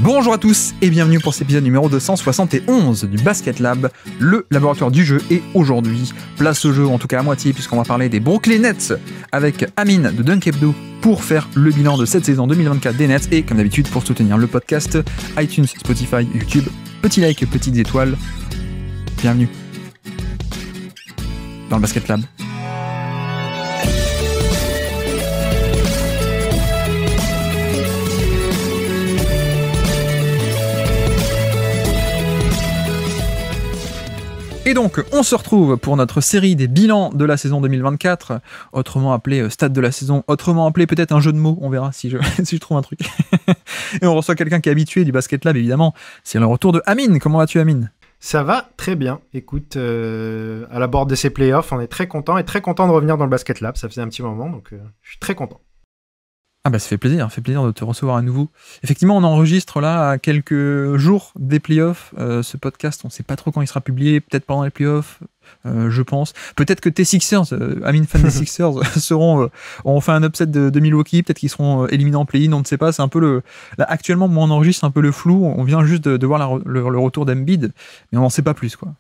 Bonjour à tous et bienvenue pour cet épisode numéro 271 du Basket Lab, le laboratoire du jeu. Et aujourd'hui, place au jeu, en tout cas à moitié, puisqu'on va parler des Brooklyn Nets avec Amine de Dunk Hebdo pour faire le bilan de cette saison 2024 des Nets. Et comme d'habitude, pour soutenir le podcast, iTunes, Spotify, YouTube, petit like, petites étoiles. Bienvenue dans le Basket Lab. Et donc, on se retrouve pour notre série des bilans de la saison 2024, autrement appelé stade de la saison, autrement appelé peut-être un jeu de mots, on verra si je, si je trouve un truc. Et on reçoit quelqu'un qui est habitué du Basket Lab, évidemment, c'est le retour de Amine. Comment vas-tu, Amine ? Ça va très bien. Écoute, à la borde de ces playoffs, on est très content de revenir dans le Basket Lab. Ça faisait un petit moment, donc je suis très content. Ah bah ça fait plaisir de te recevoir à nouveau. Effectivement, on enregistre là à quelques jours des playoffs ce podcast. On ne sait pas trop quand il sera publié, peut-être pendant les playoffs, je pense. Peut-être que tes Sixers, Amine fan des Sixers, auront fait un upset de Milwaukee, peut-être qu'ils seront éliminés en play-in, on ne sait pas. C'est un peu là, actuellement, moi on enregistre un peu le flou. On vient juste de voir le retour d'Embiid, mais on n'en sait pas plus, quoi.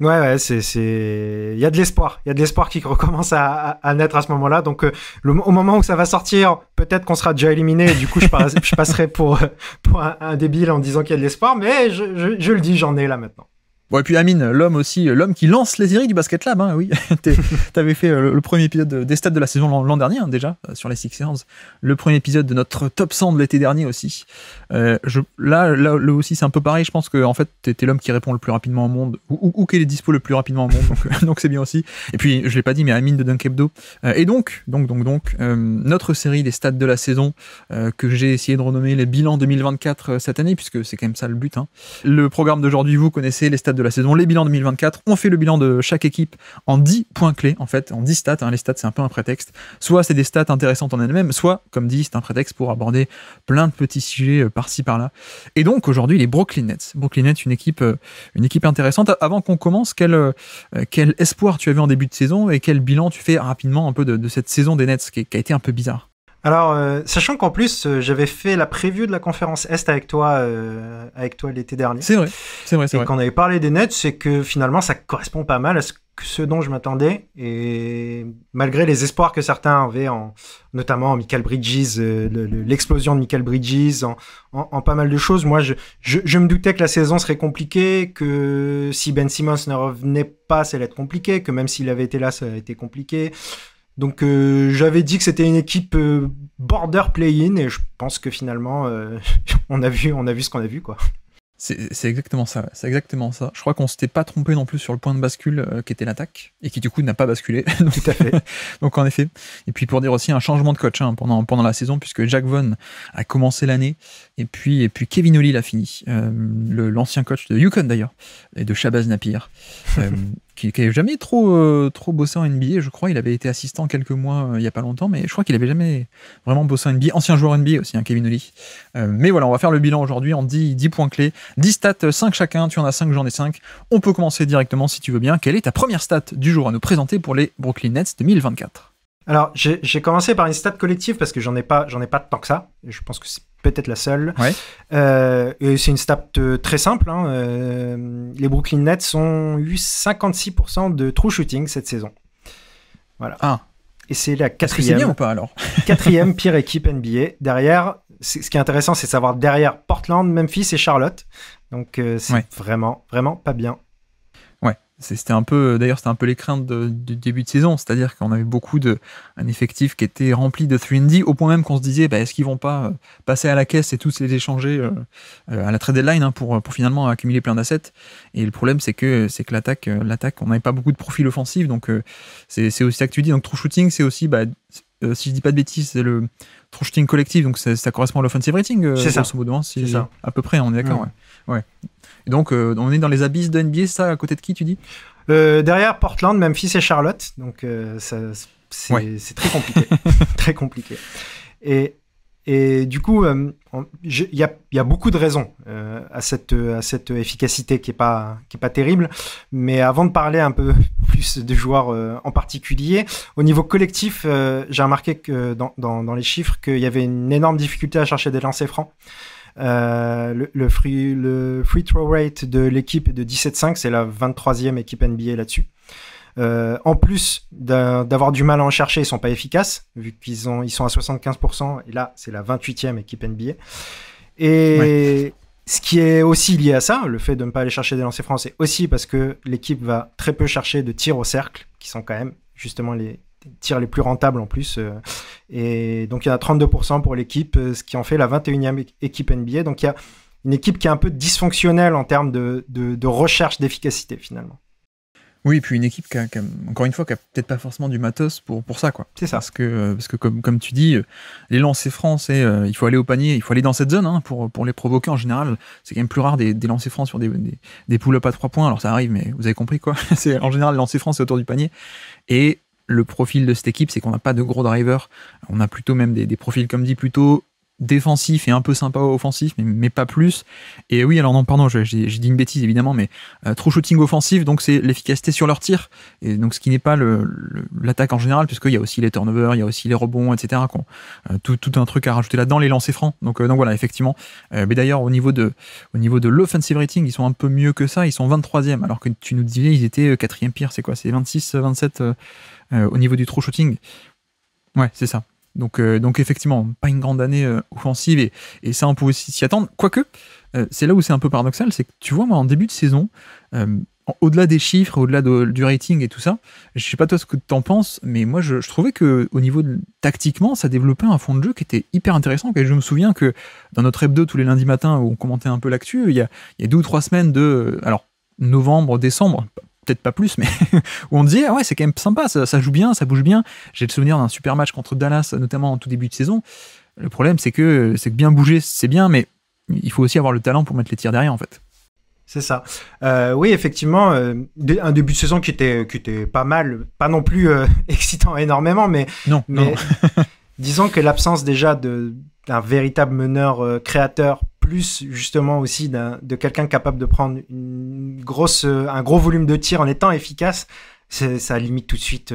Ouais, il y a de l'espoir. Il y a de l'espoir qui recommence à naître à ce moment-là. Donc, au moment où ça va sortir, peut-être qu'on sera déjà éliminé. Et du coup, je passerai pour un débile en disant qu'il y a de l'espoir. Mais je le dis, j'en ai là maintenant. Bon, et puis Amine, l'homme qui lance les séries du Basket Lab, hein, oui. T'avais fait le premier épisode des stats de la saison l'an dernier, hein, déjà, sur les Sixers. Le premier épisode de notre top 100 de l'été dernier aussi. Là aussi, c'est un peu pareil. Je pense que en fait, t'es l'homme qui répond le plus rapidement au monde, ou qui est dispo le plus rapidement au monde. Donc c'est bien aussi. Et puis, je l'ai pas dit, mais Amine de Dunk Hebdo. Et donc, notre série des stats de la saison, que j'ai essayé de renommer les bilans 2024 cette année, puisque c'est quand même ça le but, hein. Le programme d'aujourd'hui, vous connaissez les stats de la saison, les bilans 2024. On fait le bilan de chaque équipe en 10 points clés, en fait, en 10 stats. Hein. Les stats, c'est un peu un prétexte. Soit c'est des stats intéressantes en elles-mêmes, soit, comme dit, c'est un prétexte pour aborder plein de petits sujets par-ci, par-là. Et donc, aujourd'hui, les Brooklyn Nets. Brooklyn Nets, une équipe intéressante. Avant qu'on commence, quel espoir tu avais en début de saison et quel bilan tu fais rapidement un peu de cette saison des Nets qui a été un peu bizarre? Alors, sachant qu'en plus, j'avais fait la preview de la conférence Est avec toi l'été dernier. C'est vrai. Et quand on avait parlé des Nets, c'est que finalement, ça correspond pas mal à ce dont je m'attendais. Et malgré les espoirs que certains avaient, notamment en Mikal Bridges, l'explosion de Mikal Bridges, en pas mal de choses, moi, je me doutais que la saison serait compliquée, que si Ben Simmons ne revenait pas, ça allait être compliqué, que même s'il avait été là, ça aurait été compliqué. Donc j'avais dit que c'était une équipe border play-in et je pense que finalement on a vu ce qu'on a vu, quoi. C'est exactement ça, ouais. C'est exactement ça. Je crois qu'on s'était pas trompé non plus sur le point de bascule qui était l'attaque et qui du coup n'a pas basculé. Donc, tout à fait. Donc en effet. Et puis pour dire aussi un changement de coach, hein, pendant la saison, puisque Jack Vaughn a commencé l'année et puis Kevin O'Leary l'a fini, l'ancien coach de UConn d'ailleurs et de Shabazz Napier. Qui n'avait jamais trop bossé en NBA, je crois. Il avait été assistant quelques mois il n'y a pas longtemps, mais je crois qu'il n'avait jamais vraiment bossé en NBA. Ancien joueur NBA aussi, hein, Kevin O'Leary. Mais voilà, on va faire le bilan aujourd'hui en 10 points clés. 10 stats, 5 chacun. Tu en as 5, j'en ai 5. On peut commencer directement si tu veux bien. Quelle est ta première stat du jour à nous présenter pour les Brooklyn Nets 2024 ? Alors, j'ai commencé par une stat collective parce que j'en ai pas tant que ça. Je pense que c'est peut-être la seule. Ouais. Et c'est une stat très simple, hein. Les Brooklyn Nets ont eu 56% de true shooting cette saison. Voilà. Ah. Et c'est la Est-ce que c'est bien ou pas alors ? quatrième pire équipe NBA. Derrière, ce qui est intéressant, c'est de savoir derrière Portland, Memphis et Charlotte. Donc c'est vraiment, vraiment pas bien. C'était un peu les craintes du début de saison, c'est-à-dire qu'on avait un effectif qui était rempli de 3&D, au point même qu'on se disait, est-ce qu'ils vont pas passer à la caisse et tous les échanger à la trade deadline, hein, pour finalement accumuler plein d'assets. Et le problème, c'est que l'attaque, on n'avait pas beaucoup de profils offensifs, donc c'est aussi ça que tu dis. Donc true shooting, c'est aussi, si je dis pas de bêtises, c'est le true shooting collectif, donc ça correspond à l'offensive rating, c'est ça. C'est ça. À peu près, on est d'accord, ouais. Et donc, on est dans les abysses de NBA, ça, à côté de qui, tu dis ? Derrière Portland, Memphis et Charlotte. Donc, c'est très compliqué. Très compliqué. Et du coup, il y a beaucoup de raisons à cette efficacité qui est pas terrible. Mais avant de parler un peu plus de joueurs en particulier, au niveau collectif, j'ai remarqué que dans les chiffres qu'il y avait une énorme difficulté à chercher des lancers francs. Le free throw rate de l'équipe est de 17,5, c'est la 23e équipe NBA là-dessus. En plus d'avoir du mal à en chercher, ils sont pas efficaces, vu ils sont à 75%, et là, c'est la 28e équipe NBA. Et ce qui est aussi lié à ça, le fait de ne pas aller chercher des lancers francs, c'est aussi parce que l'équipe va très peu chercher de tirs au cercle, qui sont quand même justement les tirs les plus rentables en plus. Et donc, il y en a 32% pour l'équipe, ce qui en fait la 21e équipe NBA. Donc, il y a une équipe qui est un peu dysfonctionnelle en termes de recherche d'efficacité, finalement. Oui, et puis une équipe encore une fois, qui a peut-être pas forcément du matos pour ça, quoi. C'est ça. Parce que comme tu dis, les lancers francs, il faut aller au panier, il faut aller dans cette zone, hein, pour les provoquer en général. C'est quand même plus rare des lancers francs sur des pull-ups à 3 points. Alors ça arrive, mais vous avez compris, quoi. En général, les lancers francs, c'est autour du panier. Et le profil de cette équipe, c'est qu'on n'a pas de gros drivers. On a plutôt même des profils, comme dit, plutôt défensif et un peu sympa offensif, mais pas plus. Et oui, alors non, pardon, j'ai dit une bêtise évidemment, mais true shooting offensif, donc c'est l'efficacité sur leur tir, et donc ce qui n'est pas l'attaque en général, puisqu'il y a aussi les turnovers, il y a aussi les rebonds, etc. Tout un truc à rajouter là-dedans, les lancers francs. Donc voilà, effectivement. Mais d'ailleurs, au niveau de l'offensive rating, ils sont un peu mieux que ça, ils sont 23e, alors que tu nous disais, ils étaient 4e pire, c'est quoi? C'est 26, 27 au niveau du true shooting. Ouais, c'est ça. Donc effectivement, pas une grande année offensive, et ça on peut aussi s'y attendre. Quoique, c'est là où c'est un peu paradoxal, c'est que tu vois, moi en début de saison, au-delà des chiffres, au-delà du rating et tout ça, je sais pas toi ce que t'en penses, mais moi je trouvais que au niveau tactiquement, ça développait un fond de jeu qui était hyper intéressant. Et je me souviens que dans notre hebdo tous les lundis matins où on commentait un peu l'actu, il y a 2 ou 3 semaines alors novembre, décembre, peut-être pas plus, mais où on disait ah ouais, c'est quand même sympa, ça joue bien, ça bouge bien. J'ai le souvenir d'un super match contre Dallas, notamment en tout début de saison. Le problème, c'est que bien bouger, c'est bien, mais il faut aussi avoir le talent pour mettre les tirs derrière, en fait. C'est ça. Oui, effectivement, un début de saison qui était pas mal, pas non plus excitant énormément, mais non. Disons que l'absence déjà d'un véritable meneur créateur, plus justement aussi de quelqu'un capable de prendre un gros volume de tir en étant efficace, ça limite tout de suite.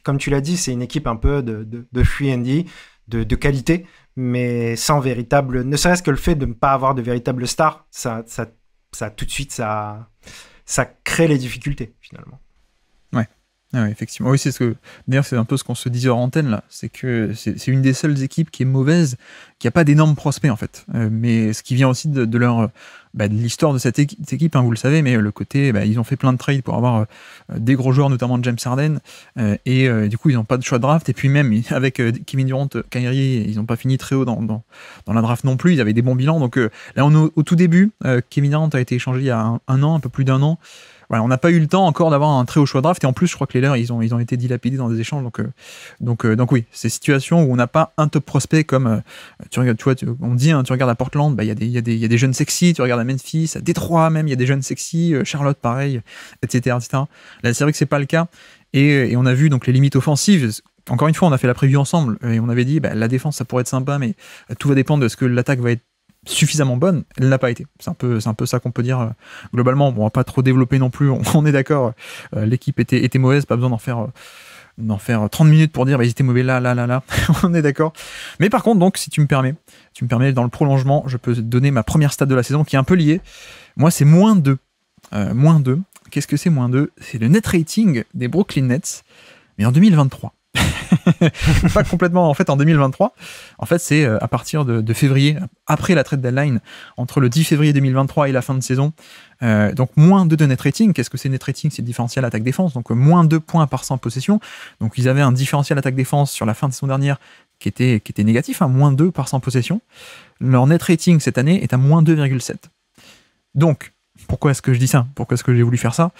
Comme tu l'as dit, c'est une équipe un peu de free and D, de qualité, mais sans véritable. Ne serait-ce que le fait de ne pas avoir de véritable star, ça tout de suite, ça crée les difficultés finalement. Ah oui, effectivement. Oui, d'ailleurs, c'est un peu ce qu'on se disait hors antenne, là. C'est que c'est une des seules équipes qui est mauvaise, qui n'a pas d'énormes prospects, en fait. Mais ce qui vient aussi de l'histoire de cette équipe, hein, vous le savez, mais le côté, ils ont fait plein de trades pour avoir des gros joueurs, notamment James Harden, et du coup, ils n'ont pas de choix de draft. Et puis même, avec Kevin Durant, Kyrie, ils n'ont pas fini très haut dans la draft non plus. Ils avaient des bons bilans. Donc là, on est au tout début. Kevin Durant a été échangé il y a un an, un peu plus d'un an. Voilà, on n'a pas eu le temps encore d'avoir un très haut choix de draft, et en plus je crois que les leurs ils ont été dilapidés dans des échanges, donc oui, ces situations où on n'a pas un top prospect comme tu vois, on dit, hein, tu regardes à Portland, il y a des jeunes sexy, tu regardes à Memphis, à Détroit même, il y a des jeunes sexy, Charlotte pareil, etc. Là c'est vrai que c'est pas le cas, et on a vu donc les limites offensives. Encore une fois, on a fait la preview ensemble et on avait dit la défense ça pourrait être sympa, mais tout va dépendre de ce que l'attaque va être suffisamment bonne. Elle n'a pas été. C'est un peu ça qu'on peut dire globalement. Bon, on va pas trop développer non plus, on est d'accord. L'équipe était mauvaise, pas besoin d'en faire 30 minutes pour dire ils étaient mauvais là. On est d'accord. Mais par contre, donc, si tu me permets, dans le prolongement, je peux te donner ma première stat de la saison qui est un peu liée. Moi, c'est -2. -2. Qu'est-ce que c'est -2? C'est le net rating des Brooklyn Nets, mais en 2023. Pas complètement, en fait, en 2023. En fait, c'est à partir de février, après la trade deadline, entre le 10 février 2023 et la fin de saison. Donc, -2 de net rating. Qu'est-ce que c'est net rating? C'est le différentiel attaque-défense. Donc, -2 points par 100 possessions. Donc, ils avaient un différentiel attaque-défense sur la fin de saison dernière qui était négatif, hein, -2 par 100 possessions. Leur net rating cette année est à -2,7. Donc, pourquoi est-ce que je dis ça? Pourquoi est-ce que j'ai voulu faire ça?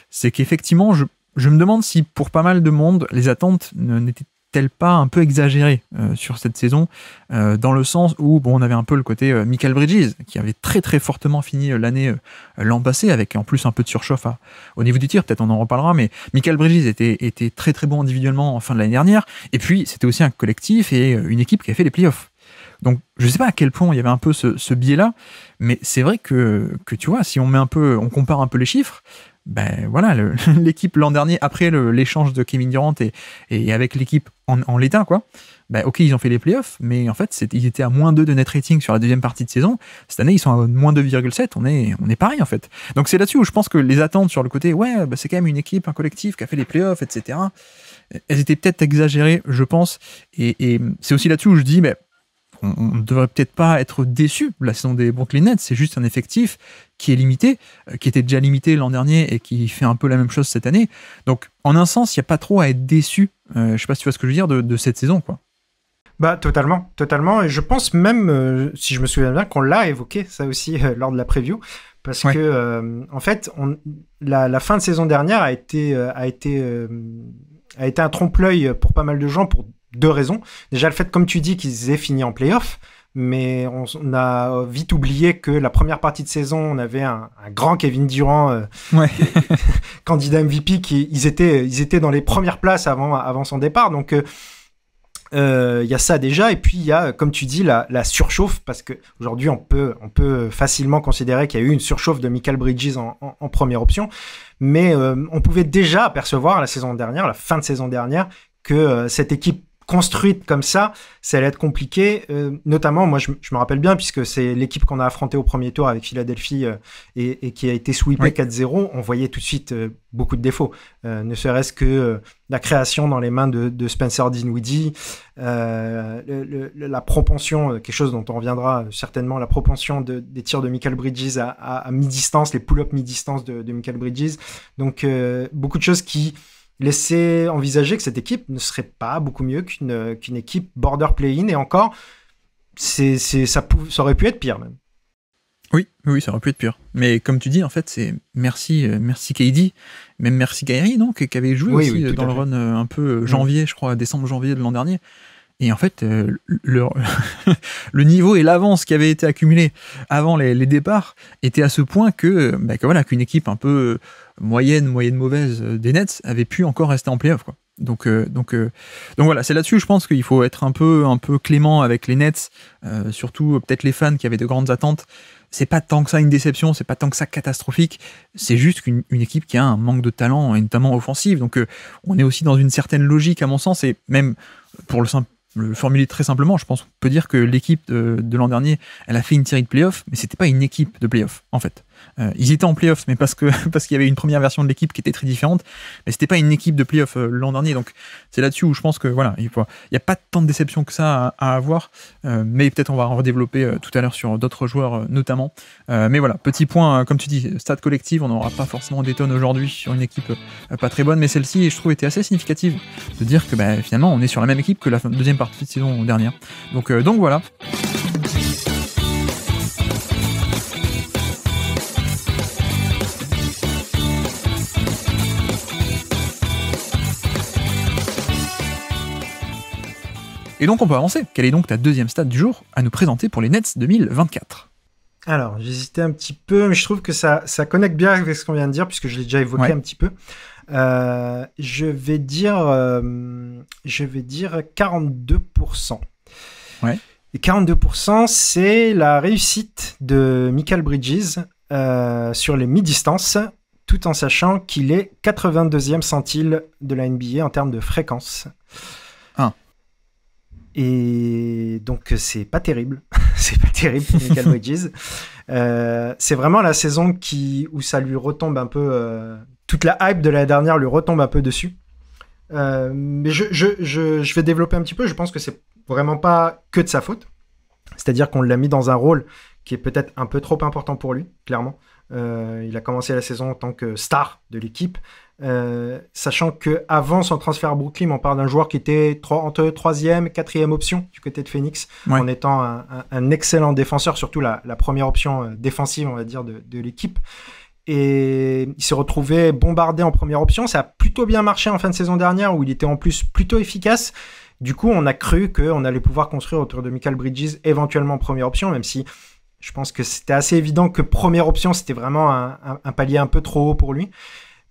C'est qu'effectivement, je me demande si pour pas mal de monde, les attentes n'étaient-elles pas un peu exagérées sur cette saison, dans le sens où on avait un peu le côté Mikal Bridges, qui avait très très fortement fini l'année l'an passé, avec en plus un peu de surchauffe au niveau du tir, peut-être on en reparlera, mais Mikal Bridges était très très bon individuellement en fin de l'année dernière, et puis c'était aussi un collectif et une équipe qui a fait les playoffs. Donc je sais pas à quel point il y avait un peu ce biais-là, mais c'est vrai que tu vois, si on compare un peu les chiffres, voilà, l'équipe l'an dernier, après l'échange de Kevin Durant et avec l'équipe en l'état, quoi. Bah, ok, ils ont fait les playoffs, mais en fait, ils étaient à -2 de net rating sur la deuxième partie de saison. Cette année, ils sont à -2,7. On est pareil, en fait. Donc, c'est là-dessus où je pense que les attentes sur le côté, ouais, bah, c'est quand même une équipe, un collectif qui a fait les playoffs, etc., elles étaient peut-être exagérées, je pense. Et c'est aussi là-dessus où je dis, mais on ne devrait peut-être pas être déçu. La saison des Brooklyn Nets, c'est juste un effectif qui est limité, qui était déjà limité l'an dernier et qui fait un peu la même chose cette année. Donc, en un sens, il n'y a pas trop à être déçu. Je sais pas si tu vois ce que je veux dire de cette saison, quoi. Bah totalement. Et je pense même, si je me souviens bien, qu'on l'a évoqué ça aussi lors de la preview, parce que en fait, la fin de saison dernière a été un trompe-l'œil pour pas mal de gens pour 2 raisons. Déjà le fait, comme tu dis, qu'ils aient fini en play-off, mais on a vite oublié que la première partie de saison, on avait un grand Kevin Durant, candidat MVP, ils étaient dans les premières places avant son départ, donc y a ça déjà, et puis il y a, comme tu dis, la surchauffe, parce que aujourd'hui on peut facilement considérer qu'il y a eu une surchauffe de Mikal Bridges en première option, mais on pouvait déjà apercevoir la fin de saison dernière, que cette équipe construite comme ça allait être compliqué. Notamment, moi, je me rappelle bien, puisque c'est l'équipe qu'on a affrontée au premier tour avec Philadelphie et qui a été sweepée 4-0. On voyait tout de suite beaucoup de défauts. Ne serait-ce que la création dans les mains de Spencer Dinwiddie, la propension, quelque chose dont on reviendra certainement, la propension des tirs de Mikal Bridges à mi-distance, les pull-up mi-distance de Mikal Bridges. Donc, beaucoup de choses qui laisser envisager que cette équipe ne serait pas beaucoup mieux qu'une équipe border play-in, et encore, ça aurait pu être pire même. Oui, ça aurait pu être pire. Mais comme tu dis, en fait, c'est merci KD, même merci Kyrie, non, qui avait joué aussi dans le run un peu janvier, je crois, décembre-janvier de l'an dernier. Et en fait, le niveau et l'avance qui avait été accumulé avant les départs était à ce point que qu'une équipe un peu moyenne mauvaise des Nets avait pu encore rester en play-off, quoi. Donc voilà, c'est là-dessus, je pense qu'il faut être un peu clément avec les Nets, surtout peut-être les fans qui avaient de grandes attentes. C'est pas tant que ça une déception, c'est pas tant que ça catastrophique, c'est juste qu'une équipe qui a un manque de talent, et notamment offensif. Donc on est aussi dans une certaine logique, à mon sens, et même pour le formuler très simplement, je pense qu'on peut dire que l'équipe de l'an dernier, elle a fait une série de playoffs, mais c'était pas une équipe de playoffs, en fait. Ils étaient en playoffs, mais parce qu'il y avait une première version de l'équipe qui était très différente, mais c'était pas une équipe de playoffs l'an dernier. Donc c'est là-dessus où je pense que voilà, il y a pas tant de déception que ça à avoir, mais peut-être on va en redévelopper tout à l'heure sur d'autres joueurs notamment. Mais voilà, petit point, comme tu dis, stade collective, on n'aura pas forcément des tonnes aujourd'hui sur une équipe pas très bonne, mais celle-ci, je trouve, était assez significative de dire que finalement on est sur la même équipe que la deuxième partie de saison dernière. Donc voilà. Et donc on peut avancer. Quelle est donc ta deuxième stat du jour à nous présenter pour les Nets 2024 ? Alors, j'hésitais un petit peu, mais je trouve que ça connecte bien avec ce qu'on vient de dire, puisque je l'ai déjà évoqué un petit peu. Je vais dire 42%. Ouais. Et 42%, c'est la réussite de Mikal Bridges sur les mi-distances, tout en sachant qu'il est 82e centile de la NBA en termes de fréquence. Et donc c'est pas terrible, c'est pas terrible pour Mikal Bridges. C'est vraiment la saison où ça lui retombe un peu, toute la hype de l'année dernière lui retombe un peu dessus. Mais je vais développer un petit peu. Je pense que c'est vraiment pas que de sa faute. C'est-à-dire qu'on l'a mis dans un rôle qui est peut-être un peu trop important pour lui, clairement. Il a commencé la saison en tant que star de l'équipe. Sachant qu'avant son transfert à Brooklyn, on parle d'un joueur qui était entre 3e et 4e option du côté de Phoenix, en étant un excellent défenseur, surtout la première option défensive, on va dire, de l'équipe. Et il s'est retrouvé bombardé en première option. Ça a plutôt bien marché en fin de saison dernière, où il était en plus plutôt efficace. Du coup, on a cru qu'on allait pouvoir construire autour de Mikal Bridges, éventuellement en première option, même si je pense que c'était assez évident que première option, c'était vraiment un palier un peu trop haut pour lui.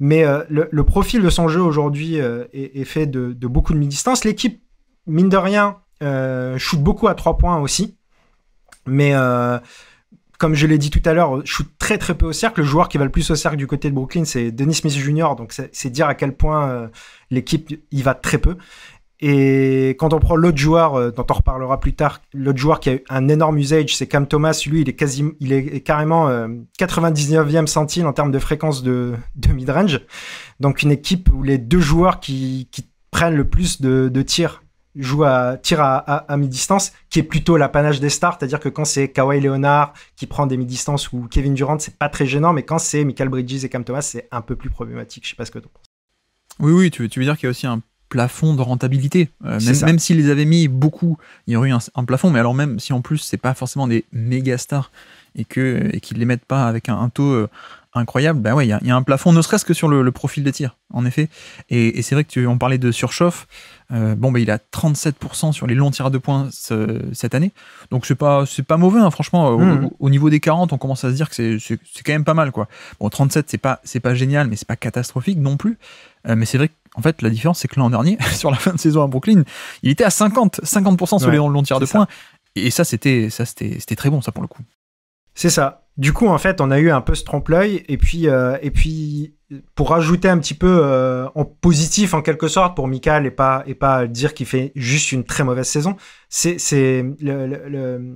Mais le profil de son jeu aujourd'hui est fait de beaucoup de mi-distance. L'équipe, mine de rien, shoot beaucoup à 3 points aussi. Mais comme je l'ai dit tout à l'heure, shoot très très peu au cercle. Le joueur qui va le plus au cercle du côté de Brooklyn, c'est Dennis Smith Jr. Donc c'est dire à quel point l'équipe y va très peu. Et quand on prend l'autre joueur, dont on reparlera plus tard, l'autre joueur qui a eu un énorme usage, c'est Cam Thomas. Lui, il est carrément 99e centile en termes de fréquence de mid-range. Donc une équipe où les deux joueurs qui prennent le plus de tirs jouent tir à mi-distance, qui est plutôt l'apanage des stars. C'est-à-dire que quand c'est Kawhi Leonard qui prend des mi-distances ou Kevin Durant, c'est pas très gênant, mais quand c'est Mikal Bridges et Cam Thomas, c'est un peu plus problématique. Je sais pas ce que tu en penses. Oui, tu veux dire qu'il y a aussi un plafond de rentabilité. Même s'ils les avaient mis beaucoup, il y aurait eu un plafond, mais alors même si en plus c'est pas forcément des méga stars et qu'ils les mettent pas avec un taux incroyable, bah ouais, il y a un plafond, ne serait-ce que sur le profil des tirs, en effet. Et c'est vrai que on parlait de surchauffe. Il a 37% sur les longs tirs à 2 points cette année. Donc c'est pas mauvais, hein, franchement. Au niveau des 40, on commence à se dire que c'est quand même pas mal, quoi. Bon, 37, c'est pas génial, mais c'est pas catastrophique non plus. Mais c'est vrai qu'en fait, la différence, c'est que l'an dernier, sur la fin de saison à Brooklyn, il était à 50% sur les longs tirs à 2 points. Et ça, c'était très bon, ça, pour le coup. C'est ça. Du coup, en fait, on a eu un peu ce trompe-l'œil. Et puis, pour rajouter un petit peu en positif, en quelque sorte, pour Mikal et pas dire qu'il fait juste une très mauvaise saison, c'est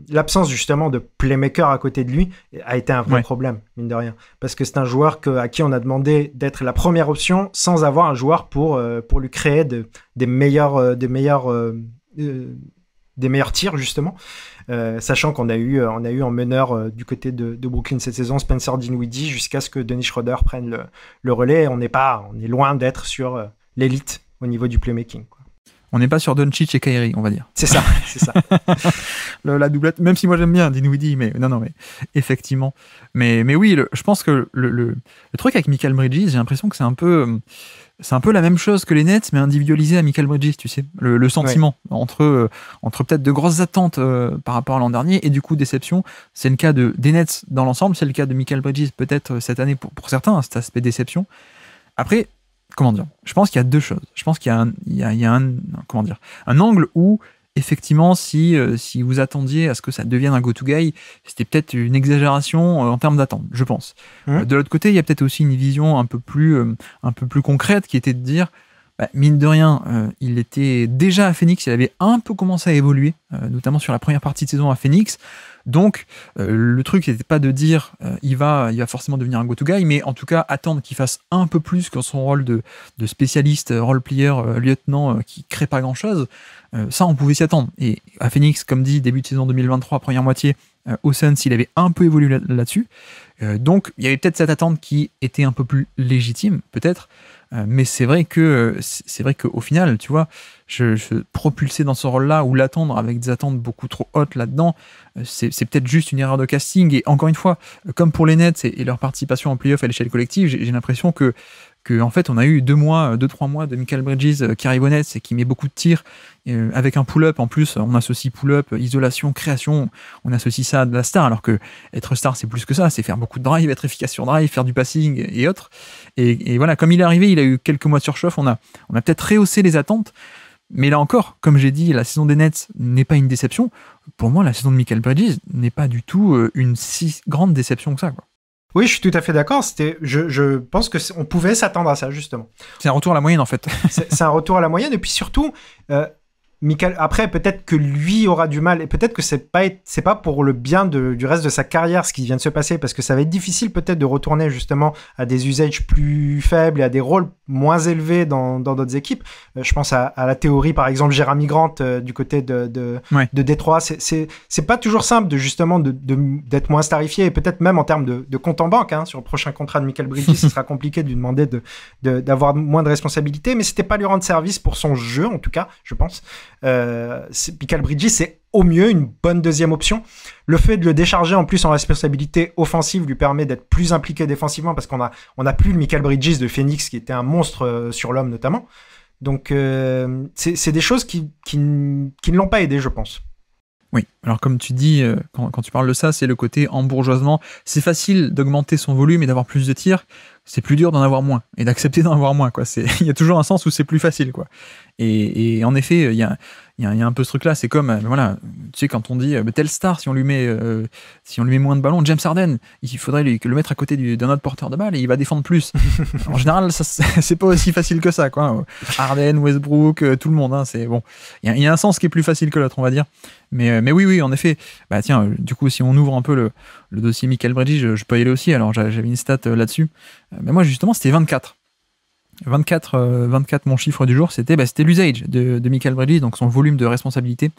l'absence justement de playmaker à côté de lui a été un vrai problème, mine de rien. Parce que c'est un joueur à qui on a demandé d'être la première option sans avoir un joueur pour lui créer des meilleurs tirs, justement. Sachant qu'on a eu en meneur du côté de Brooklyn cette saison Spencer Dinwiddie jusqu'à ce que Dennis Schroeder prenne le relais. On est loin d'être sur l'élite au niveau du playmaking, quoi. On n'est pas sur Doncic et Kyrie, on va dire. C'est ça. La doublette, même si moi j'aime bien Dinwiddie, mais effectivement. Mais oui, je pense que le truc avec Mikal Bridges, j'ai l'impression que c'est un peu la même chose que les Nets, mais individualisé à Mikal Bridges, tu sais. Le sentiment entre peut-être de grosses attentes par rapport à l'an dernier et du coup déception. C'est le cas des Nets dans l'ensemble, c'est le cas de Mikal Bridges peut-être cette année pour certains, cet aspect déception. Après, comment dire, je pense qu'il y a deux choses. Je pense qu'il y a un angle où effectivement, si vous attendiez à ce que ça devienne un go-to guy, c'était peut-être une exagération en termes d'attente, je pense. De l'autre côté, il y a peut-être aussi une vision un peu plus concrète qui était de dire, mine de rien, il était déjà à Phoenix, il avait un peu commencé à évoluer, notamment sur la première partie de saison à Phoenix. Donc, le truc n'était pas de dire il va forcément devenir un go-to guy, mais en tout cas attendre qu'il fasse un peu plus que son rôle de spécialiste, role-player, lieutenant qui crée pas grand-chose. Ça, on pouvait s'y attendre. Et à Phoenix, comme dit, début de saison 2023, première moitié, au Suns, il avait un peu évolué là-dessus. Donc, il y avait peut-être cette attente qui était un peu plus légitime, peut-être. Mais c'est vrai qu'au final, tu vois, je propulser dans ce rôle-là ou l'attendre avec des attentes beaucoup trop hautes là-dedans, c'est peut-être juste une erreur de casting. Et encore une fois, comme pour les Nets et leur participation en play-off à l'échelle collective, j'ai l'impression que en fait, on a eu 2-3 mois de Mikal Bridges qui arrive aux Nets et qui met beaucoup de tirs avec un pull-up. En plus, on associe pull-up, isolation, création. On associe ça à de la star, alors que être star, c'est plus que ça. C'est faire beaucoup de drive, être efficace sur drive, faire du passing et autres. Et voilà, comme il est arrivé, il a eu quelques mois de surchauffe. On a peut-être rehaussé les attentes. Mais là encore, comme j'ai dit, la saison des Nets n'est pas une déception. Pour moi, la saison de Mikal Bridges n'est pas du tout une si grande déception que ça, quoi. Oui, je suis tout à fait d'accord. Je pense que on pouvait s'attendre à ça, justement. C'est un retour à la moyenne, en fait. c'est un retour à la moyenne. Et puis surtout, Mikal, après, peut-être que lui aura du mal, et peut-être que c'est pas pour le bien du reste de sa carrière ce qui vient de se passer, parce que ça va être difficile peut-être de retourner justement à des usages plus faibles et à des rôles moins élevés dans d'autres équipes. Je pense à la théorie, par exemple, Jeremy Grant du côté de Détroit. C'est pas toujours simple d'être moins starifié, et peut-être même en termes de compte en banque. Sur le prochain contrat de Mikal Bridges, ce sera compliqué de lui demander d'avoir moins de responsabilités, mais c'était pas lui rendre service pour son jeu, en tout cas, je pense. Mikal Bridges, c'est au mieux une bonne deuxième option. Le fait de le décharger en plus en responsabilité offensive lui permet d'être plus impliqué défensivement, parce qu'on a plus le Mikal Bridges de Phoenix qui était un monstre sur l'homme notamment. Donc c'est des choses qui ne l'ont pas aidé, je pense. Oui, alors comme tu dis, quand tu parles de ça, c'est le côté embourgeoisement. C'est facile d'augmenter son volume et d'avoir plus de tirs, c'est plus dur d'en avoir moins et d'accepter d'en avoir moins, quoi. Il y a toujours un sens où c'est plus facile, quoi. Et en effet, il y il y a un peu ce truc-là. C'est comme, voilà, tu sais, quand on dit tel star, si on lui met moins de ballons, James Harden, il faudrait le mettre à côté d'un autre porteur de balle et il va défendre plus. En général, ça, c'est pas aussi facile que ça, quoi. Harden, Westbrook, tout le monde, hein, c'est bon. Il y a un sens qui est plus facile que l'autre, on va dire. Mais oui, en effet. Bah tiens, du coup, si on ouvre un peu le dossier Mikal Bridges, je peux y aller aussi. Alors, j'avais une stat là-dessus. Mais moi, justement, c'était 24. 24, mon chiffre du jour, c'était l'usage de Mikal Bridges, donc son volume de responsabilité.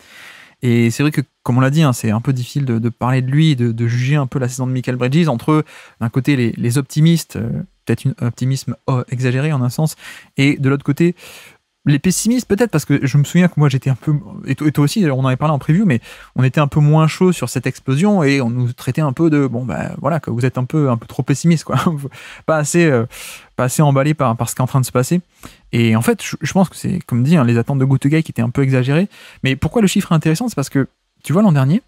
Et c'est vrai que, comme on l'a dit, hein, c'est un peu difficile de parler de lui, de juger un peu la saison de Mikal Bridges entre, d'un côté, les optimistes, peut-être un optimisme exagéré en un sens, et de l'autre côté, les pessimistes peut-être, parce que je me souviens que moi j'étais un peu, et toi aussi, on en avait parlé en preview, mais on était un peu moins chaud sur cette explosion et on nous traitait un peu de, voilà, que vous êtes un peu trop pessimiste, quoi. pas assez emballé par ce qui est en train de se passer. Et en fait, je pense que c'est, comme dit, hein, les attentes de Go-To-Guy qui étaient un peu exagérées. Mais pourquoi le chiffre est intéressant? C'est parce que, tu vois, l'an dernier,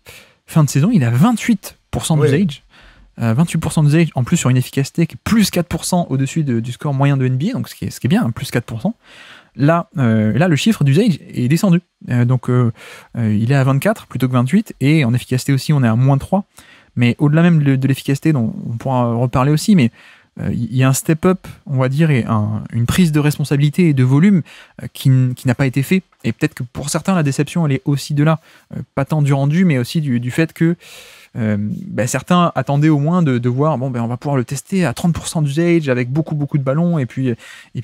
fin de saison, il a 28% d'usage. 28% d'usage, en plus sur une efficacité qui est plus 4% au-dessus du score moyen de NBA, donc ce qui est bien, hein, plus 4%. Là, le chiffre d'usage est descendu. Il est à 24 plutôt que 28, et en efficacité aussi, on est à moins 3. Mais au-delà même de l'efficacité, dont on pourra reparler aussi, mais il y a un step-up, on va dire, et une prise de responsabilité et de volume qui n'a pas été fait. Et peut-être que pour certains, la déception, elle est aussi de là. Pas tant du rendu, mais aussi du fait que certains attendaient au moins de voir, on va pouvoir le tester à 30% d'usage avec beaucoup de ballons, et puis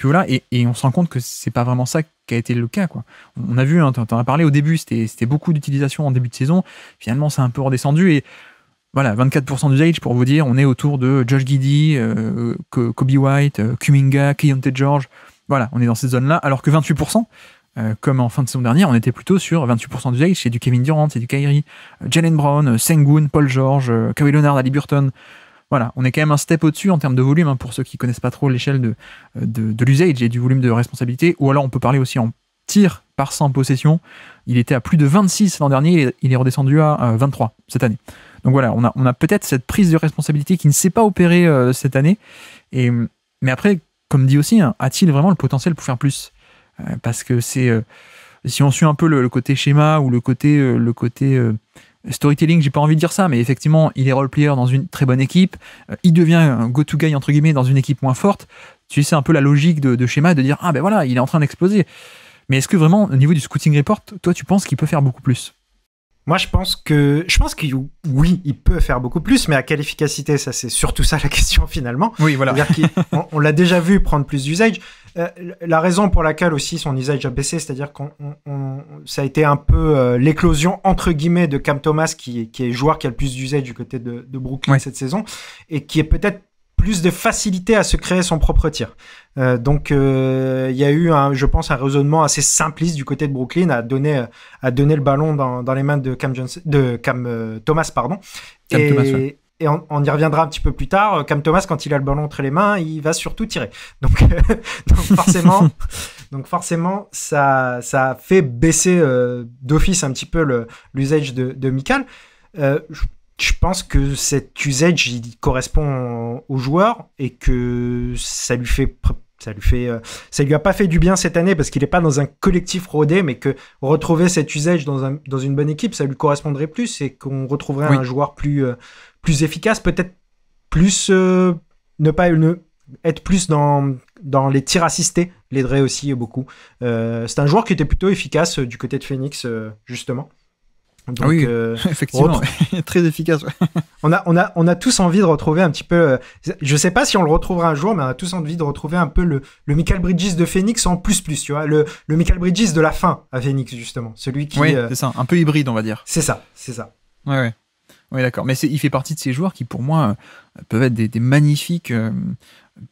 voilà, et on se rend compte que c'est pas vraiment ça qui a été le cas, quoi. On a vu, hein, t'en as parlé au début, c'était beaucoup d'utilisation en début de saison, finalement c'est un peu redescendu, et voilà, 24% d'usage, pour vous dire, on est autour de Josh Giddey, Kobe White, Kuminga, Keyonte George, voilà, on est dans cette zone-là, alors que 28%, comme en fin de saison dernière, on était plutôt sur 28% d'usage, c'est du Kevin Durant, c'est du Kyrie, Jaylen Brown, Sengun, Paul George, Kawhi Leonard, Ali Burton. Voilà, on est quand même un step au-dessus en termes de volume, hein, pour ceux qui connaissent pas trop l'échelle de l'usage et du volume de responsabilité. Ou alors on peut parler aussi en tir par 100 possessions. Il était à plus de 26 l'an dernier, il est redescendu à 23 cette année. Donc voilà, on a peut-être cette prise de responsabilité qui ne s'est pas opérée cette année. Mais après, comme dit aussi, hein, a-t-il vraiment le potentiel pour faire plus ? Parce que c'est, si on suit un peu le côté schéma ou le côté storytelling, j'ai pas envie de dire ça, mais effectivement, il est role-player dans une très bonne équipe, il devient un go-to-guy entre guillemets dans une équipe moins forte. Tu sais, c'est un peu la logique de schéma de dire, ah ben voilà, il est en train d'exploser. Mais est-ce que vraiment, au niveau du scouting report, toi tu penses qu'il peut faire beaucoup plus ? Moi, je pense que oui, il peut faire beaucoup plus, mais à quelle efficacité? Ça, c'est surtout ça la question finalement. Oui, voilà. C'est-à-dire qu'on l'a déjà vu prendre plus d'usage. La raison pour laquelle aussi son usage a baissé, c'est-à-dire ça a été un peu l'éclosion entre guillemets de Cam Thomas, qui est joueur qui a le plus d'usage du côté de Brooklyn cette saison, et qui est peut-être plus de facilité à se créer son propre tir. Donc il y a eu je pense un raisonnement assez simpliste du côté de Brooklyn à donner le ballon dans les mains de Cam Thomas, pardon. Et on y reviendra un petit peu plus tard. Cam Thomas, quand il a le ballon entre les mains, il va surtout tirer. Donc forcément, ça a fait baisser d'office un petit peu l'usage de Mikal. Je pense que cet usage, il correspond au joueur et que ça lui a pas fait du bien cette année parce qu'il n'est pas dans un collectif rodé, mais que retrouver cet usage dans une bonne équipe, ça lui correspondrait plus et qu'on retrouverait un joueur plus efficace, peut-être plus être plus dans les tirs assistés l'aiderait aussi beaucoup. C'est un joueur qui était plutôt efficace du côté de Phoenix, justement. Donc, oui, effectivement, très efficace. Ouais. On a tous envie de retrouver un petit peu. Je sais pas si on le retrouvera un jour, mais on a tous envie de retrouver un peu le Mikal Bridges de Phoenix en plus, tu vois, le Mikal Bridges de la fin à Phoenix, justement, celui qui. Oui, c'est ça, un peu hybride, on va dire. C'est ça. Ouais. Oui, d'accord. Mais il fait partie de ces joueurs qui, pour moi, peuvent être des magnifiques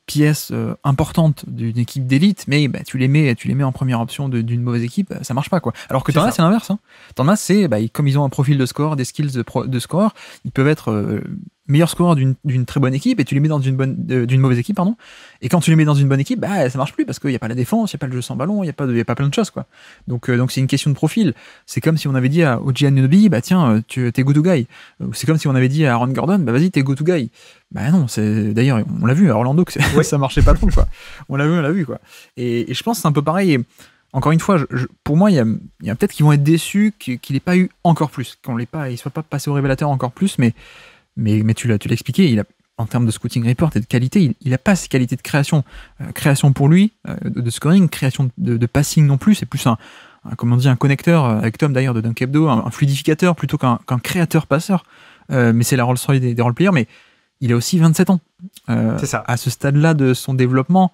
pièces importantes d'une équipe d'élite, mais tu les mets en première option d'une mauvaise équipe, ça marche pas, quoi. Alors que Thomas, c'est l'inverse. Hein. Thomas, c'est comme ils ont un profil de score, des skills de score, ils peuvent être meilleur scoreur d'une très bonne équipe et tu les mets dans d'une mauvaise équipe, pardon. Et quand tu les mets dans une bonne équipe, ça marche plus parce qu'il y a pas la défense, il y a pas le jeu sans ballon, il y a pas plein de choses, quoi. Donc c'est une question de profil. C'est comme si on avait dit à OG Anunoby, tiens, t'es go to guy. C'est comme si on avait dit à Aaron Gordon, vas-y, t'es go to guy. Non, d'ailleurs on l'a vu à Orlando que ça marchait pas trop, quoi. On l'a vu, quoi. Et je pense que c'est un peu pareil. encore une fois, pour moi, il y a peut-être qu'ils vont être déçus qu'il n'ait pas eu encore plus, il soit pas passé au révélateur encore plus, mais tu l'as expliqué, en termes de scouting report et de qualité, il n'a pas ces qualités de création. Création pour lui, de scoring, création de passing non plus, c'est plus un connecteur, avec Tom d'ailleurs de Dunk Hebdo, un fluidificateur plutôt qu'un créateur-passeur. Mais c'est la Rolls-Royce des role-players, mais il a aussi 27 ans. C'est ça. À ce stade-là de son développement,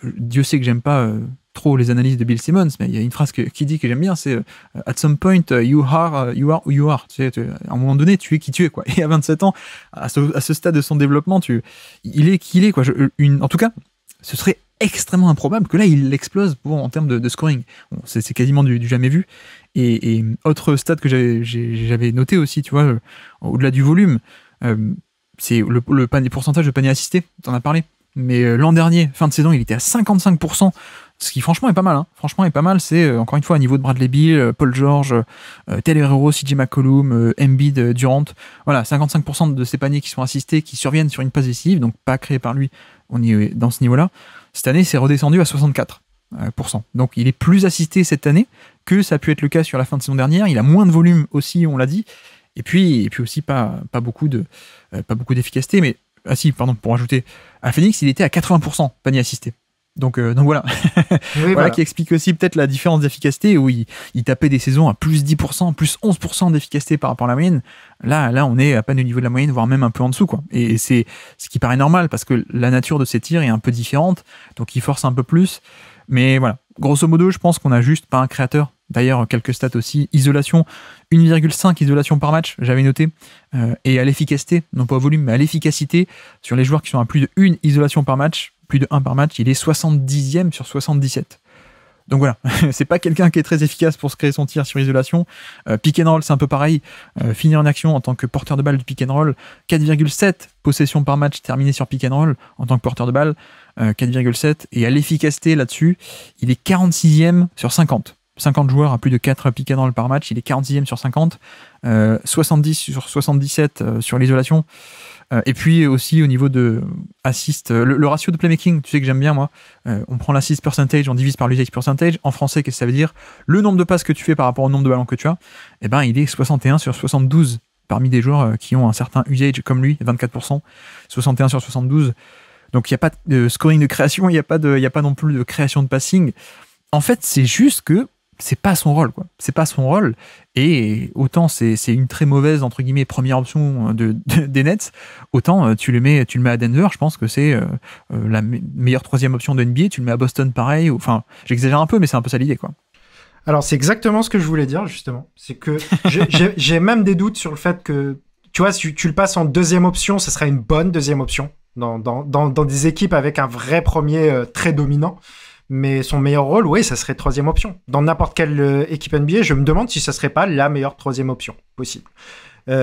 Dieu sait que j'aime pas trop les analyses de Bill Simmons, mais il y a une phrase qui dit que j'aime bien, c'est at some point you are who you are. Tu sais, à un moment donné, tu es qui tu es, quoi. Et à 27 ans, à ce stade de son développement, il est qui il est, quoi. En tout cas, ce serait extrêmement improbable que là il explose en termes de scoring. Bon, c'est quasiment du jamais vu. Et autre stat que j'avais noté aussi, tu vois, au-delà du volume, c'est le pourcentage de paniers assistés, t'en as parlé. Mais l'an dernier, fin de saison, il était à 55%, ce qui franchement est pas mal. Hein. Franchement est pas mal, c'est encore une fois à niveau de Bradley Beal, Paul George, Tyler Herro, CJ McCollum, Embiid, Durant. Voilà, 55% de ces paniers qui sont assistés, qui surviennent sur une passe décisive, donc pas créés par lui, on est dans ce niveau-là. Cette année, c'est redescendu à 64%. Donc il est plus assisté cette année que ça a pu être le cas sur la fin de saison dernière. Il a moins de volume aussi, on l'a dit. Et puis aussi pas beaucoup d'efficacité, mais pour ajouter, à Phoenix, il était à 80% panier assisté. Donc voilà. Oui, voilà qui explique aussi peut-être la différence d'efficacité où il tapait des saisons à plus 10%, plus 11% d'efficacité par rapport à la moyenne. Là, on est à peine au niveau de la moyenne, voire même un peu en dessous, quoi. Et c'est ce qui paraît normal parce que la nature de ses tirs est un peu différente, donc il force un peu plus. Mais voilà, grosso modo, je pense qu'on a juste pas un créateur. D'ailleurs, quelques stats aussi. Isolation, 1,5 isolation par match, j'avais noté. Et à l'efficacité, non pas au volume, mais à l'efficacité, sur les joueurs qui sont à plus de 1 isolation par match, plus de 1 par match, il est 70e sur 77. Donc voilà, c'est pas quelqu'un qui est très efficace pour se créer son tir sur isolation. Pick and roll, c'est un peu pareil. Finir en action en tant que porteur de balle du pick and roll, 4,7 possessions par match terminées sur pick and roll en tant que porteur de balle, 4,7. Et à l'efficacité là-dessus, il est 46e sur 50. 50 joueurs à plus de 4 pick and roll par match, il est 46e sur 50, 70 sur 77 sur l'isolation. Et puis aussi au niveau de assist, le ratio de playmaking, tu sais que j'aime bien moi, on prend l'assist percentage, on divise par l'usage percentage, en français qu'est-ce que ça veut dire? Le nombre de passes que tu fais par rapport au nombre de ballons que tu as, eh ben il est 61 sur 72 parmi des joueurs qui ont un certain usage comme lui, 24%, 61 sur 72. Donc il n'y a pas de scoring de création, il n'y a pas non plus de création de passing. En fait, c'est juste que c'est pas son rôle, quoi. C'est pas son rôle. Et autant c'est une très mauvaise, entre guillemets, première option des Nets, autant tu le mets à Denver, je pense que c'est la meilleure troisième option de NBA, tu le mets à Boston pareil, enfin, j'exagère un peu, mais c'est un peu ça l'idée, quoi. Alors, c'est exactement ce que je voulais dire, justement. C'est que j'ai même des doutes sur le fait que, tu vois, si tu le passes en deuxième option, ce serait une bonne deuxième option dans des équipes avec un vrai premier très dominant. Mais son meilleur rôle, oui, ça serait troisième option. Dans n'importe quelle équipe NBA, je me demande si ça serait pas la meilleure troisième option possible.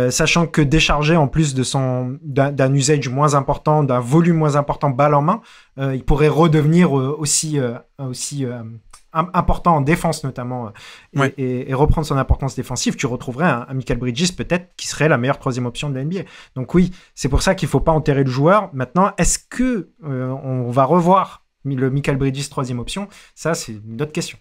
Sachant que déchargé en plus d'un usage moins important, d'un volume moins important balle en main, il pourrait redevenir aussi important en défense notamment et reprendre son importance défensive. Tu retrouverais un Mikal Bridges peut-être qui serait la meilleure troisième option de la NBA. Donc oui, c'est pour ça qu'il faut pas enterrer le joueur. Maintenant, est-ce que on va revoir le Mikal Bridges troisième option? Ça, c'est une autre question.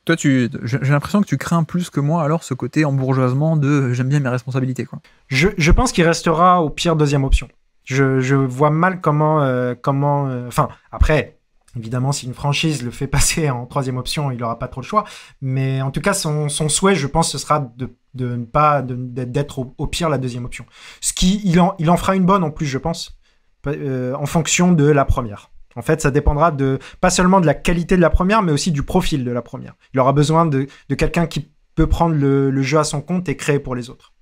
Toi, j'ai l'impression que tu crains plus que moi alors ce côté embourgeoisement de j'aime bien mes responsabilités, quoi. Je pense qu'il restera au pire deuxième option. Je vois mal comment enfin, après, évidemment, si une franchise le fait passer en troisième option, il n'aura pas trop le choix. Mais en tout cas, son souhait, je pense, ce sera d'être au pire la deuxième option. Il en fera une bonne en plus, je pense, en fonction de la première. En fait, ça dépendra pas seulement de la qualité de la première, mais aussi du profil de la première. Il aura besoin de quelqu'un qui peut prendre le jeu à son compte et créer pour les autres.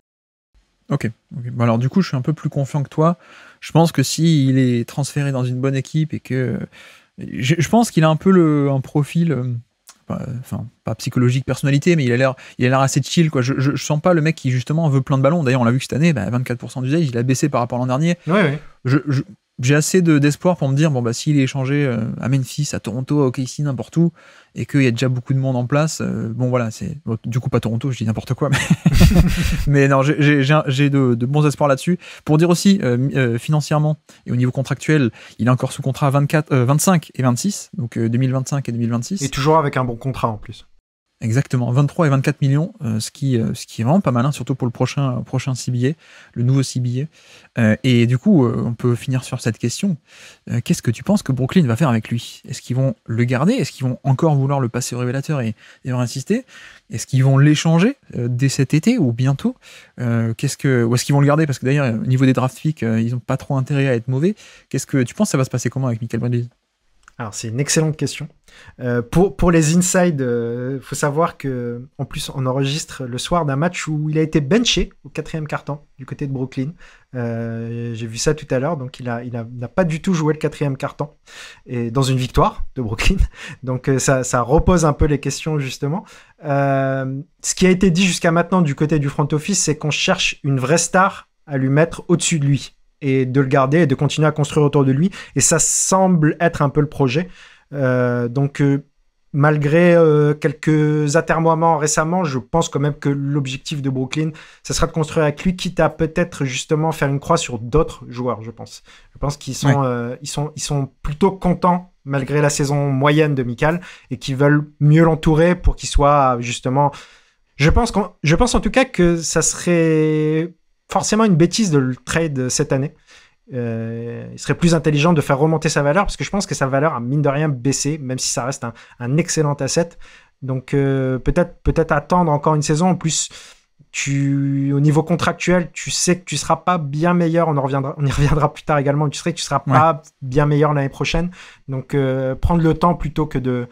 Ok. Bon, alors du coup, je suis un peu plus confiant que toi. Je pense que s'il est transféré dans une bonne équipe et que... Je pense qu'il a un peu un profil... Enfin, pas psychologique, personnalité, mais il a l'air assez chill, quoi. Je sens pas le mec qui justement veut plein de ballons. D'ailleurs, on l'a vu que cette année, 24% d'usage, il a baissé par rapport à l'an dernier. Ouais. j'ai assez d'espoir pour me dire, bon, bah, s'il est échangé à Memphis, à Toronto, à OKC, n'importe où, et qu'il y a déjà beaucoup de monde en place, bon, voilà, bon, du coup, pas Toronto, je dis n'importe quoi, mais, mais non, j'ai de bons espoirs là-dessus. Pour dire aussi, financièrement et au niveau contractuel, il est encore sous contrat 25 et 26, donc 2025 et 2026. Et toujours avec un bon contrat en plus. Exactement, 23 et 24 millions, ce qui est vraiment pas mal, hein, surtout pour le prochain CBA, le nouveau CBA. Et du coup, on peut finir sur cette question. Qu'est-ce que tu penses que Brooklyn va faire avec lui? Est-ce qu'ils vont le garder? Est-ce qu'ils vont encore vouloir le passer au révélateur et insister? Est-ce qu'ils vont l'échanger dès cet été ou bientôt? Ou est-ce qu'ils vont le garder? Parce que d'ailleurs, au niveau des draft picks, ils n'ont pas trop intérêt à être mauvais. Qu'est-ce que tu penses que ça va se passer comment avec Michael Bridges? Alors, c'est une excellente question. Pour les inside, faut savoir que en plus, on enregistre le soir d'un match où il a été benché au 4e quart-temps du côté de Brooklyn. J'ai vu ça tout à l'heure, donc il n'a pas du tout joué le 4e quart-temps et dans une victoire de Brooklyn. Donc ça repose un peu les questions justement. Ce qui a été dit jusqu'à maintenant du côté du front office, c'est qu'on cherche une vraie star à lui mettre au-dessus de lui, et de le garder et de continuer à construire autour de lui. Et ça semble être un peu le projet. Malgré quelques atermoiements récemment, je pense quand même que l'objectif de Brooklyn, ça sera de construire avec lui, quitte à peut-être justement faire une croix sur d'autres joueurs, je pense. Je pense qu'ils sont, ils sont plutôt contents, malgré la saison moyenne de Mikal, et qu'ils veulent mieux l'entourer pour qu'il soit justement... Je pense en tout cas que ça serait... forcément une bêtise de le trade cette année. Il serait plus intelligent de faire remonter sa valeur, parce que je pense que sa valeur a mine de rien baissé, même si ça reste un excellent asset. Donc peut-être attendre encore une saison. En plus, au niveau contractuel, tu sais que tu seras pas bien meilleur. On y reviendra plus tard également. Tu sais que tu seras pas bien meilleur l'année prochaine. Donc prendre le temps plutôt que de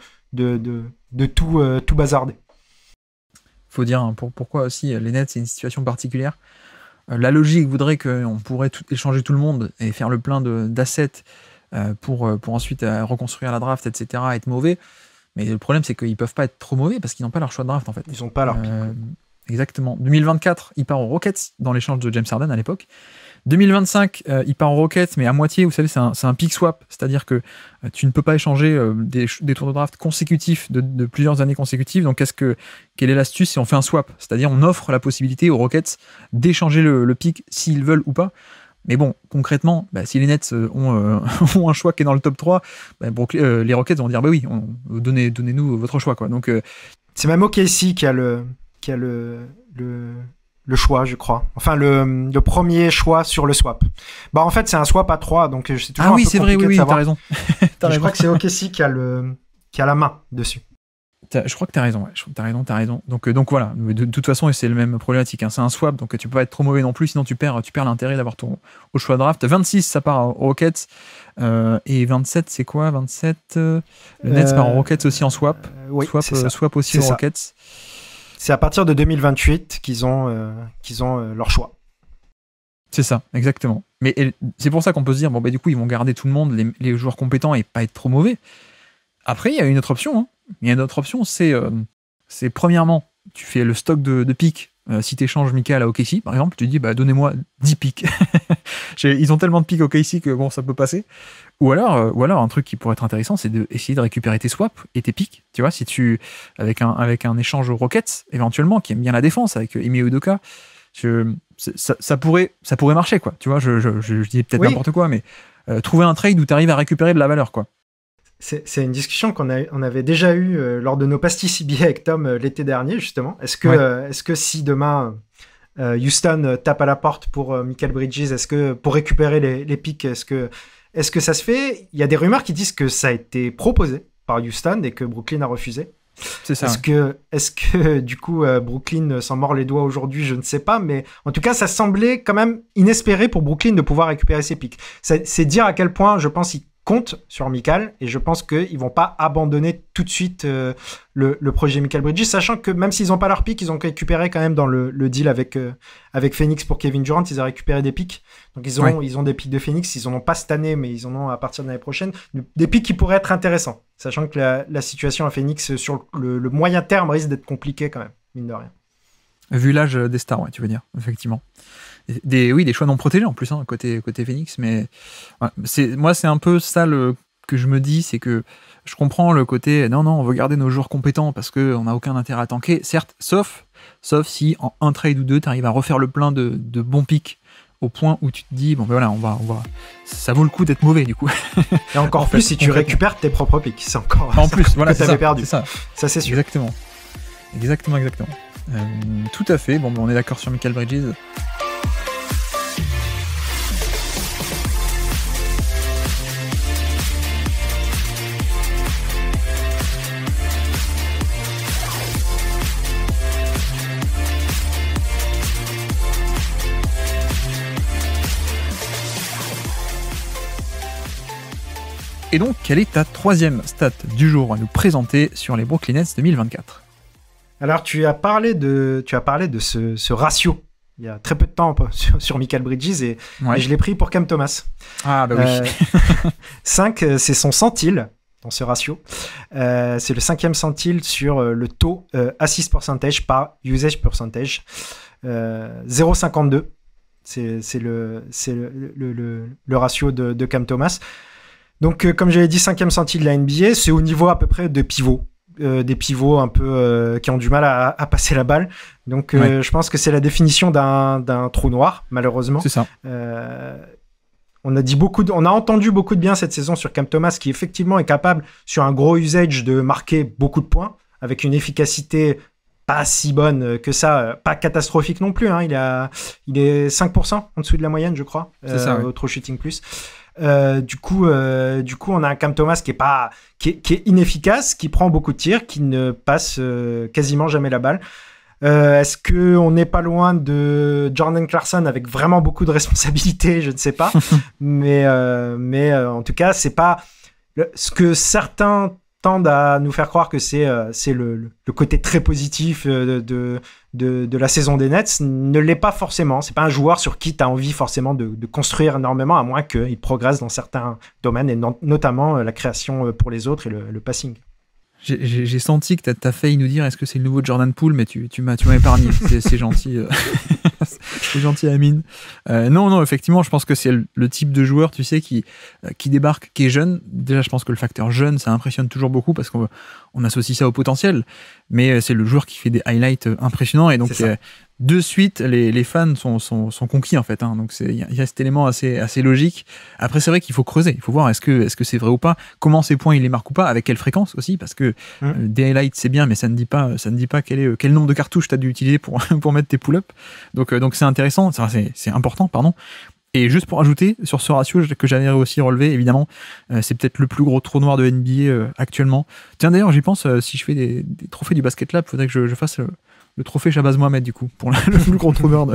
tout bazarder. Faut dire pourquoi aussi les Nets, c'est une situation particulière. La logique voudrait qu'on pourrait échanger tout le monde et faire le plein d'assets pour ensuite reconstruire la draft, etc., être mauvais. Mais le problème, c'est qu'ils peuvent pas être trop mauvais parce qu'ils n'ont pas leur choix de draft, en fait. Ils n'ont pas leur pick. Exactement. 2024, il part aux Rockets dans l'échange de James Harden à l'époque. 2025, il part aux Rockets, mais à moitié, vous savez, c'est un pick swap, c'est-à-dire que tu ne peux pas échanger des tours de draft consécutifs de plusieurs années consécutives. Donc, quelle est l'astuce? Si on fait un swap, c'est-à-dire on offre la possibilité aux Rockets d'échanger le pick s'ils veulent ou pas. Mais bon, concrètement, si les Nets ont un choix qui est dans le top 3, les Rockets vont dire oui, donnez-nous votre choix, quoi. Donc, c'est même OKC qui a le choix, je crois. Enfin, le premier choix sur le swap. En fait, c'est un swap à 3, donc c'est toujours un peu c'est vrai, compliqué de savoir. T'as raison. Je crois que c'est OKC qui a la main dessus. Je crois que t'as raison, t'as raison. Donc voilà, de toute façon, c'est le même problématique, hein. C'est un swap, donc tu peux pas être trop mauvais non plus, sinon tu perds l'intérêt d'avoir au choix de draft. 26, ça part aux Rockets, et 27, c'est quoi? 27, le Nets part aux Rockets aussi en swap. Oui, swap aussi aux Rockets. C'est à partir de 2028 qu'ils ont leur choix. C'est ça, exactement. Mais c'est pour ça qu'on peut se dire, du coup, ils vont garder tout le monde, les joueurs compétents, et pas être trop mauvais. Après, il y a une autre option, hein. Il y a une autre option, c'est premièrement, tu fais le stock de picks. Si tu échanges Mikal à OKC, par exemple, tu dis donnez-moi 10 picks. Ils ont tellement de picks OKC que ça peut passer. Ou alors un truc qui pourrait être intéressant, c'est d'essayer de récupérer tes swaps et tes picks. Tu vois, si avec un échange aux Rockets, éventuellement, qui aime bien la défense, avec Ime Udoka, ça pourrait marcher, quoi. Tu vois, je dis peut-être n'importe quoi, mais trouver un trade où tu arrives à récupérer de la valeur, quoi. C'est une discussion qu'on avait déjà eue lors de nos pastilles CBA avec Tom l'été dernier, justement. Est-ce que si demain Houston tape à la porte pour Michael Bridges, est-ce que pour récupérer les picks, est-ce que ça se fait? Il y a des rumeurs qui disent que ça a été proposé par Houston et que Brooklyn a refusé. C'est ça. Est-ce que du coup Brooklyn s'en mord les doigts aujourd'hui? Je ne sais pas, mais en tout cas ça semblait quand même inespéré pour Brooklyn de pouvoir récupérer ses picks. C'est dire à quel point je pense compte sur Mikal, et je pense qu'ils vont pas abandonner tout de suite le projet Mikal Bridges, sachant que même s'ils n'ont pas leur pick, ils ont récupéré quand même dans le deal avec Phoenix pour Kevin Durant, ils ont récupéré des picks. Donc ils ont des picks de Phoenix, ils en ont pas cette année, mais ils en ont à partir de l'année prochaine, des picks qui pourraient être intéressants, sachant que la situation à Phoenix sur le moyen terme risque d'être compliquée quand même, mine de rien. Vu l'âge des stars, tu veux dire, effectivement. des choix non protégés en plus, hein, côté Phoenix. Mais moi, c'est un peu ça que je me dis, c'est que je comprends le côté non, on veut garder nos joueurs compétents parce qu'on n'a aucun intérêt à tanker, certes, sauf si en un trade ou deux, tu arrives à refaire le plein de bons picks au point où tu te dis, bon ben voilà, on va, ça vaut le coup d'être mauvais du coup. Et encore plus si tu récupères tes propres picks, c'est encore en plus, voilà, que tu avais perdu. Ça c'est sûr. Exactement. Tout à fait, bon ben, on est d'accord sur Mikal Bridges. Et donc, quelle est ta troisième stat du jour à nous présenter sur les Brooklyn Nets 2024 ? Alors, tu as parlé de ce ratio il y a très peu de temps sur Mikal Bridges et je l'ai pris pour Cam Thomas. Ah bah oui. 5, c'est son centile dans ce ratio. C'est le 5e centile sur le taux assist percentage par usage percentage. 0,52. C'est le ratio de Cam Thomas. Donc, comme j'avais dit, 5e centile de la NBA, c'est au niveau à peu près de pivots. Des pivots un peu qui ont du mal à passer la balle. Donc, je pense que c'est la définition d'un trou noir, malheureusement. C'est ça. On a entendu beaucoup de bien cette saison sur Cam Thomas, qui effectivement est capable, sur un gros usage, de marquer beaucoup de points, avec une efficacité pas si bonne que ça, pas catastrophique non plus. Hein. Il est 5% en dessous de la moyenne, je crois, au True Shooting Plus. Du coup, on a un Cam Thomas qui est inefficace, qui prend beaucoup de tirs, qui ne passe quasiment jamais la balle. Est-ce qu'on n'est pas loin de Jordan Clarkson avec vraiment beaucoup de responsabilités? Je ne sais pas. mais en tout cas, c'est pas ce que certains tendent à nous faire croire que c'est le côté très positif de la saison des Nets, ne l'est pas forcément. C'est pas un joueur sur qui tu as envie forcément de construire énormément, à moins qu'il progresse dans certains domaines, et notamment la création pour les autres et le passing. J'ai senti que t'as failli nous dire est-ce que c'est le nouveau Jordan Poole, mais tu m'as épargné. C'est gentil. C'est gentil, Amine. Non, effectivement, je pense que c'est le type de joueur, tu sais, qui débarque, qui est jeune. Déjà, je pense que le facteur jeune, ça impressionne toujours beaucoup parce qu'on associe ça au potentiel. Mais c'est le joueur qui fait des highlights impressionnants. Et donc, de suite, les fans sont conquis, en fait. Hein. Donc, il y a cet élément assez logique. Après, c'est vrai qu'il faut creuser. Il faut voir est-ce que c'est vrai ou pas. Comment ces points, il les marque ou pas. Avec quelle fréquence aussi. Parce que des highlights, c'est bien, mais ça ne dit pas quel nombre de cartouches tu as dû utiliser pour mettre tes pull-ups. Donc, c'est intéressant. C'est important, pardon. Et juste pour ajouter, sur ce ratio que j'avais aussi relevé, évidemment, c'est peut-être le plus gros trou noir de NBA actuellement. Tiens, d'ailleurs, j'y pense, si je fais des trophées du Basket Lab, il faudrait que je fasse le trophée Shabazz Mohamed, du coup, pour le plus gros trou noir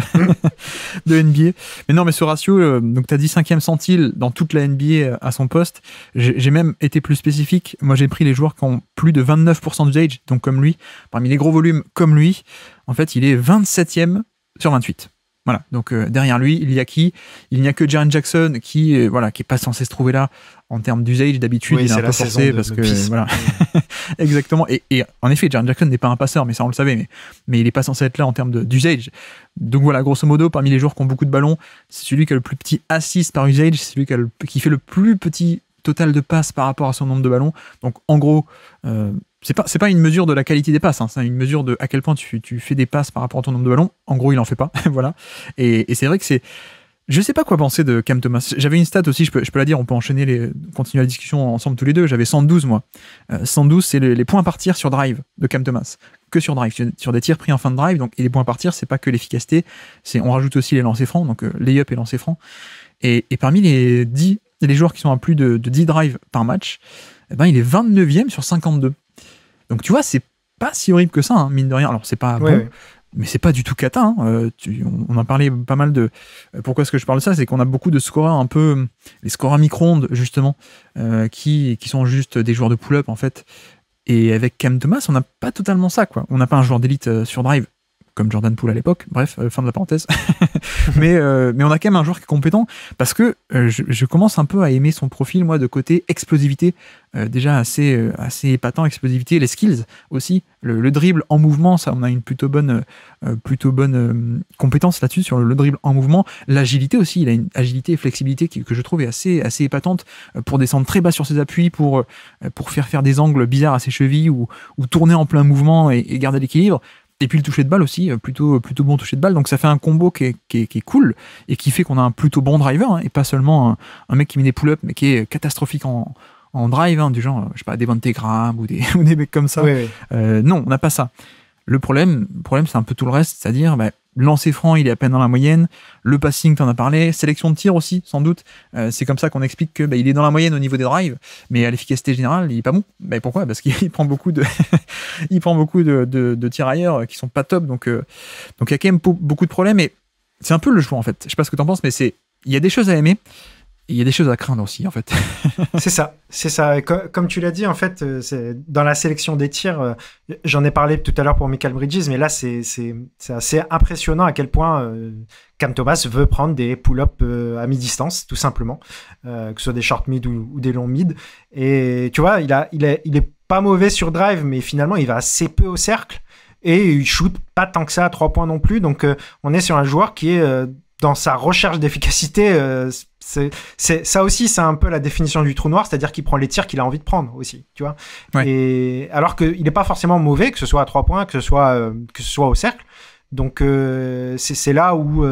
de NBA. Mais non, mais ce ratio, donc tu as dit 5e centile dans toute la NBA à son poste. J'ai même été plus spécifique. Moi, j'ai pris les joueurs qui ont plus de 29% d'usage, donc comme lui, parmi les gros volumes comme lui. En fait, il est 27e sur 28. Voilà, donc derrière lui, il y a qui ? Il n'y a que Jaren Jackson qui est pas censé se trouver là en termes d'usage. D'habitude, il est un peu forcé parce que voilà, exactement. Et en effet, Jaren Jackson n'est pas un passeur, mais ça on le savait, mais il est pas censé être là en termes d'usage. Donc voilà, grosso modo, parmi les joueurs qui ont beaucoup de ballons, c'est celui qui a le plus petit assist par usage, c'est celui qui fait le plus petit total de passes par rapport à son nombre de ballons. Donc en gros, c'est pas une mesure de la qualité des passes, hein, c'est une mesure de à quel point tu fais des passes par rapport à ton nombre de ballons. En gros, il en fait pas. Voilà. Et c'est vrai que je sais pas quoi penser de Cam Thomas. J'avais une stat aussi, je peux la dire, on peut continuer la discussion ensemble tous les deux. J'avais 112 moi. 112, c'est les points par tir sur drive de Cam Thomas. Que sur drive, sur des tirs pris en fin de drive. Donc, et les points par tir, c'est pas que l'efficacité, on rajoute aussi les lancers francs, donc lay-up et lancers francs. Et parmi les joueurs qui sont à plus de 10 drives par match, il est 29e sur 52. Donc tu vois, c'est pas si horrible que ça, hein, mine de rien. Alors c'est pas bon, mais c'est pas du tout cata. Hein. On a parlé pas mal de... Pourquoi est-ce que je parle de ça ? C'est qu'on a beaucoup de scoreurs un peu... Les scoreurs micro-ondes, justement, qui sont juste des joueurs de pull-up, en fait. Et avec Cam Thomas, on n'a pas totalement ça, quoi. On n'a pas un joueur d'élite sur drive comme Jordan Poole à l'époque. Bref, fin de la parenthèse. mais on a quand même un joueur qui est compétent parce que je commence un peu à aimer son profil, moi, de côté explosivité, déjà assez épatant, explosivité, les skills aussi, le dribble en mouvement, ça, on a une plutôt bonne compétence là-dessus sur le dribble en mouvement. L'agilité aussi, il a une agilité et flexibilité que je trouve est assez épatante pour descendre très bas sur ses appuis, pour faire des angles bizarres à ses chevilles ou tourner en plein mouvement et garder l'équilibre. Et puis le toucher de balle aussi, plutôt bon toucher de balle. Donc ça fait un combo qui est cool et qui fait qu'on a un plutôt bon driver, hein, et pas seulement un mec qui met des pull-ups, mais qui est catastrophique en drive, hein, du genre, je sais pas, Devontae Graham ou des mecs comme ça. Oui. Non, on n'a pas ça. Le problème, c'est un peu tout le reste, c'est-à-dire lancer franc, il est à peine dans la moyenne. Le passing, t'en as parlé. Sélection de tir aussi, sans doute. C'est comme ça qu'on explique que il est dans la moyenne au niveau des drives, mais à l'efficacité générale, il est pas bon. Pourquoi ? Parce qu'il prend beaucoup de tirailleurs qui sont pas top. Donc il y a quand même beaucoup de problèmes. Et c'est un peu le choix en fait. Je sais pas ce que t'en penses, mais il y a des choses à aimer. Il y a des choses à craindre aussi, en fait. C'est ça. Comme tu l'as dit, en fait, c'est dans la sélection des tirs, j'en ai parlé tout à l'heure pour Mikal Bridges, mais là, c'est assez impressionnant à quel point Cam Thomas veut prendre des pull-ups à mi-distance, tout simplement, que ce soit des short mid ou des long mid. Et tu vois, il est pas mauvais sur drive, mais finalement, il va assez peu au cercle et il shoot pas tant que ça à 3 points non plus. Donc, on est sur un joueur qui est dans sa recherche d'efficacité. Ça aussi, c'est un peu la définition du trou noir, c'est-à-dire qu'il prend les tirs qu'il a envie de prendre aussi, tu vois. Ouais. Et alors qu'il n'est pas forcément mauvais, que ce soit à 3 points, que ce soit au cercle. Donc c'est là où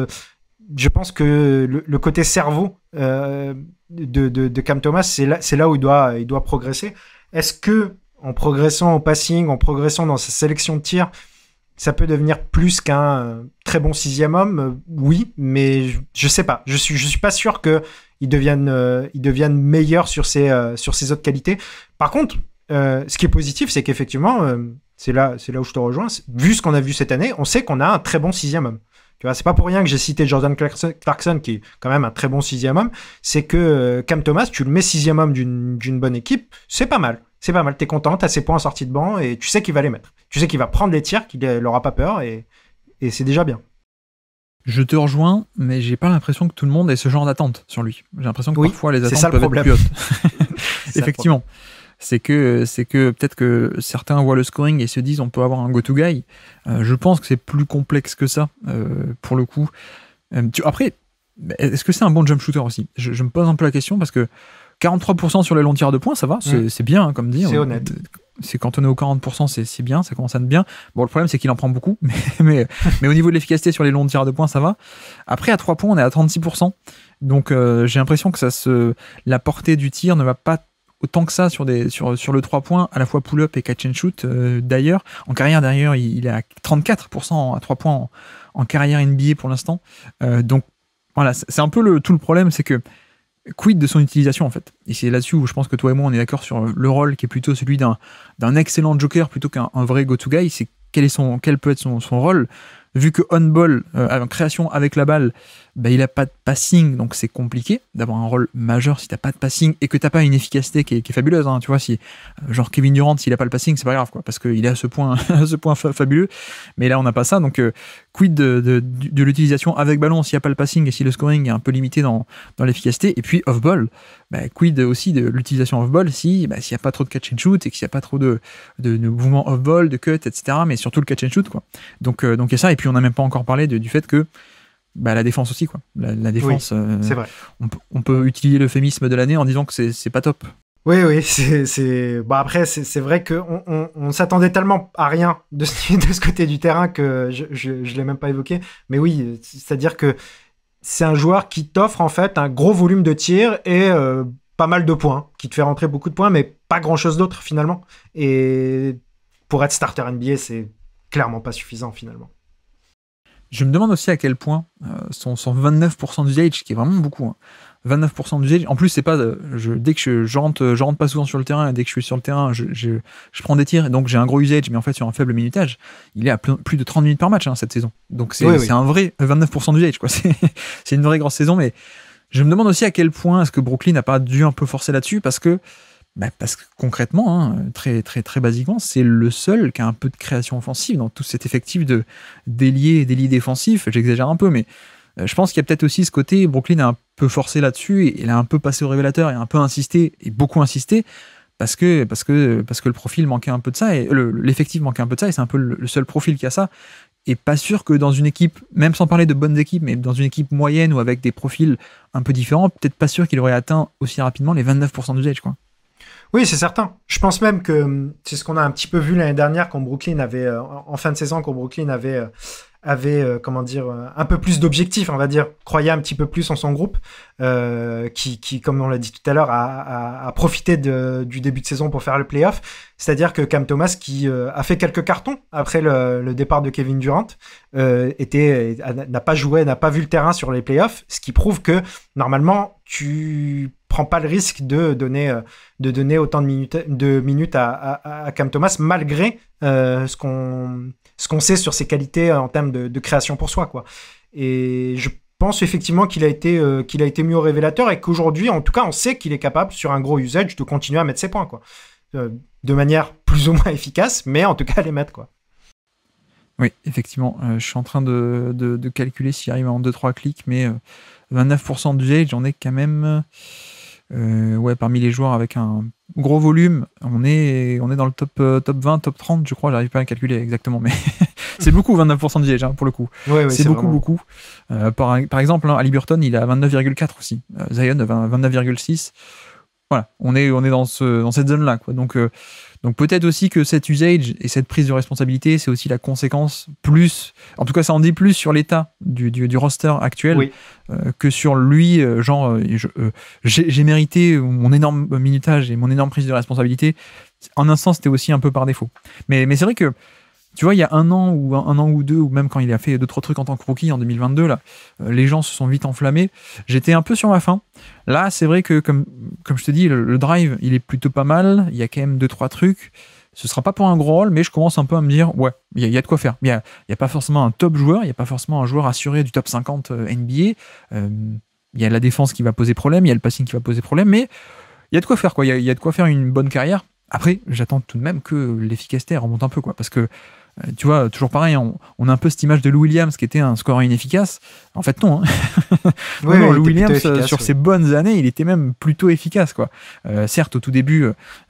je pense que le côté cerveau de Cam Thomas, c'est là où il doit progresser. Est-ce que en progressant au passing, en progressant dans sa sélection de tirs, ça peut devenir plus qu'un très bon 6e homme? Oui, mais je sais pas. Je suis pas sûr qu'il devienne meilleur sur ses autres qualités. Par contre, ce qui est positif, c'est qu'effectivement, c'est là où je te rejoins. Vu ce qu'on a vu cette année, on sait qu'on a un très bon 6e homme. Tu vois, c'est pas pour rien que j'ai cité Jordan Clarkson, qui est quand même un très bon 6e homme. C'est que Cam Thomas, tu le mets 6e homme d'une bonne équipe, c'est pas mal. C'est pas mal, t'es content, t'as ses points en sortie de banc et tu sais qu'il va les mettre. Tu sais qu'il va prendre les tirs, qu'il n'aura pas peur et c'est déjà bien. Je te rejoins, mais j'ai pas l'impression que tout le monde ait ce genre d'attente sur lui. J'ai l'impression que parfois les attentes peuvent être plus hautes. Effectivement. C'est que peut-être que certains voient le scoring et se disent on peut avoir un go-to guy. Je pense que c'est plus complexe que ça, pour le coup. Après, est-ce que c'est un bon jump shooter aussi ? Je me pose un peu la question parce que 43% sur les longs tirs de points, ça va, c'est bien, hein, comme dire. C'est honnête. C'est quand on est au 40%, c'est bien, ça commence à être bien. Bon, le problème, c'est qu'il en prend beaucoup, mais au niveau de l'efficacité sur les longs tirs de points, ça va. Après, à 3 points, on est à 36%. Donc, j'ai l'impression que la portée du tir ne va pas autant que ça sur le 3 points, à la fois pull-up et catch and shoot. D'ailleurs, en carrière, d'ailleurs, il est à 34% à 3 points en carrière NBA pour l'instant. Donc, voilà, c'est un peu tout le problème, c'est que quid de son utilisation en fait. Et c'est là-dessus où je pense que toi et moi on est d'accord sur le rôle qui est plutôt celui d'un excellent joker plutôt qu'un vrai go-to guy. C'est quel peut être son rôle. Vu que on-ball, en création avec la balle, il n'a pas de passing, donc c'est compliqué d'avoir un rôle majeur si t'as pas de passing et que t'as pas une efficacité qui est fabuleuse. Hein, tu vois, si genre Kevin Durant, s'il a pas le passing, c'est pas grave, quoi, parce qu'il est à ce point, fabuleux. Mais là, on n'a pas ça, donc quid de l'utilisation avec ballon s'il n'y a pas le passing et si le scoring est un peu limité dans l'efficacité. Et puis off-ball, quid aussi de l'utilisation off-ball s'il n'y a pas trop de catch and shoot et qu'il n'y a pas trop de mouvements off-ball, de cut, etc. Mais surtout le catch and shoot, quoi. Donc il y a ça. Et puis on n'a même pas encore parlé du fait que la défense aussi, quoi. La défense, oui, c'est vrai. On peut utiliser l'euphémisme de l'année en disant que c'est pas top. Oui, après, c'est vrai qu'on s'attendait tellement à rien de ce côté du terrain que je l'ai même pas évoqué. Mais oui, c'est-à-dire que c'est un joueur qui t'offre en fait un gros volume de tirs et pas mal de points, qui te fait rentrer beaucoup de points, mais pas grand-chose d'autre finalement. Et pour être starter NBA, c'est clairement pas suffisant finalement. Je me demande aussi à quel point son 29% d'usage, qui est vraiment beaucoup, hein, 29% d'usage, en plus c'est pas, dès que je rentre pas souvent sur le terrain, et dès que je suis sur le terrain, je prends des tirs, et donc j'ai un gros usage, mais en fait sur un faible minutage, il est à plus de 30 minutes par match, hein, cette saison. Donc c'est un vrai 29% d'usage, quoi. C'est une vraie grosse saison, mais je me demande aussi à quel point est-ce que Brooklyn n'a pas dû un peu forcer là-dessus, parce que Parce que concrètement, hein, très, très, très basiquement, c'est le seul qui a un peu de création offensive dans tout cet effectif d'ailier défensif. J'exagère un peu, mais je pense qu'il y a peut-être aussi ce côté, Brooklyn a un peu forcé là-dessus, et il a un peu passé au révélateur, et un peu insisté, et beaucoup insisté, parce que le profil manquait un peu de ça, et l'effectif manquait un peu de ça, et c'est un peu le seul profil qui a ça. Et pas sûr que dans une équipe, même sans parler de bonnes équipes, mais dans une équipe moyenne ou avec des profils un peu différents, peut-être pas sûr qu'il aurait atteint aussi rapidement les 29% d'usage, quoi. Oui, c'est certain. Je pense même que c'est ce qu'on a un petit peu vu l'année dernière quand Brooklyn avait, en fin de saison, quand Brooklyn avait un peu plus d'objectifs, on va dire, croyait un petit peu plus en son groupe, qui, comme on l'a dit tout à l'heure, a profité du début de saison pour faire le playoff. C'est-à-dire que Cam Thomas, qui a fait quelques cartons après le départ de Kevin Durant, n'a pas joué, n'a pas vu le terrain sur les playoffs, ce qui prouve que normalement tu prends pas le risque de donner autant de minutes à Cam Thomas, malgré ce qu'on sait sur ses qualités en termes de création pour soi, quoi. Et je pense effectivement qu'il a été mis au révélateur, et qu'aujourd'hui, en tout cas, on sait qu'il est capable, sur un gros usage, de continuer à mettre ses points, quoi. De manière plus ou moins efficace, mais en tout cas, à les mettre, quoi. Oui, effectivement. Je suis en train de calculer s'il arrive en 2-3 clics, mais 29% d'usage, j'en ai quand même... parmi les joueurs avec un gros volume, on est dans le top 20, top 30, je crois, j'arrive pas à calculer exactement, mais c'est beaucoup, 29% d'usage, hein, pour le coup. Ouais, c'est beaucoup. Par exemple, hein, Haliburton, il est à 29,4 aussi. Zion, 29,6. Voilà, on est dans cette zone-là, quoi. Donc peut-être aussi que cet usage et cette prise de responsabilité, c'est aussi la conséquence plus... En tout cas, ça en dit plus sur l'état du roster actuel, oui, que sur lui, j'ai mérité mon énorme minutage et mon énorme prise de responsabilité. En un sens, c'était aussi un peu par défaut. Mais c'est vrai que, tu vois, il y a un an ou deux, ou même quand il a fait 2-3 trucs en tant que rookie en 2022, là, les gens se sont vite enflammés. J'étais un peu sur ma faim. Là, c'est vrai que, comme je te dis, le drive, il est plutôt pas mal. Il y a quand même 2-3 trucs. Ce sera pas pour un gros rôle, mais je commence un peu à me dire, ouais, il y a de quoi faire. Il y a pas forcément un top joueur, il n'y a pas forcément un joueur assuré du top 50 NBA. Il y a la défense qui va poser problème, il y a le passing qui va poser problème, mais il y a de quoi faire, quoi. Il y a de quoi faire une bonne carrière. Après, j'attends tout de même que l'efficacité remonte un peu, quoi, parce que tu vois, toujours pareil, on a un peu cette image de Lou Williams qui était un scoreur inefficace. En fait, non. Hein. Oui, non, Lou Williams, sur ses bonnes années, il était même plutôt efficace, quoi. Certes, au tout début,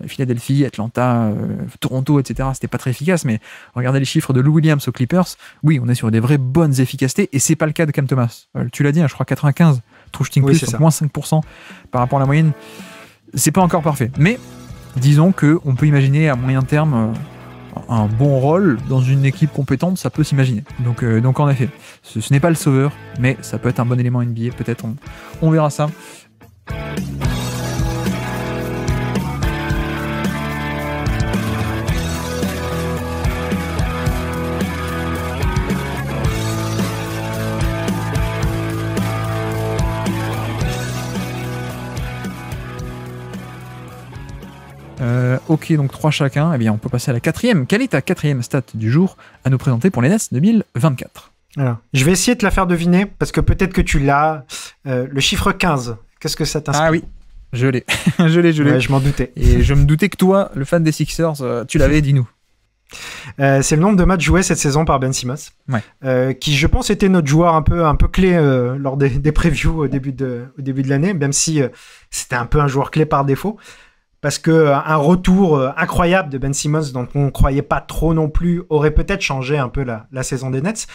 Philadelphie, Atlanta, Toronto, etc., c'était pas très efficace, mais regardez les chiffres de Lou Williams aux Clippers. Oui, on est sur des vraies bonnes efficacetés, et c'est pas le cas de Cam Thomas. Tu l'as dit, hein, je crois 95, true shooting plus, donc moins 5% par rapport à la moyenne. C'est pas encore parfait, mais disons qu'on peut imaginer à moyen terme un bon rôle dans une équipe compétente, ça peut s'imaginer. Donc en effet, ce n'est pas le sauveur, mais ça peut être un bon élément NBA, peut-être, on verra ça. Ok, donc 3 chacun. Eh bien, on peut passer à la 4e. Quelle est ta 4e stat du jour à nous présenter pour les Nets 2024 ? Alors, je vais essayer de te la faire deviner, parce que peut-être que tu l'as. Le chiffre 15, qu'est-ce que ça t'inspire ? Ah oui, je l'ai. je l'ai. Ouais, je m'en doutais. Et je me doutais que toi, le fan des Sixers, tu l'avais, dis-nous. C'est le nombre de matchs joués cette saison par Ben Simmons, ouais. Qui, je pense, était notre joueur un peu clé lors des previews au début de l'année, même si c'était un peu un joueur clé par défaut. Parce qu'un retour incroyable de Ben Simmons, dont on ne croyait pas trop non plus, aurait peut-être changé un peu la saison des Nets.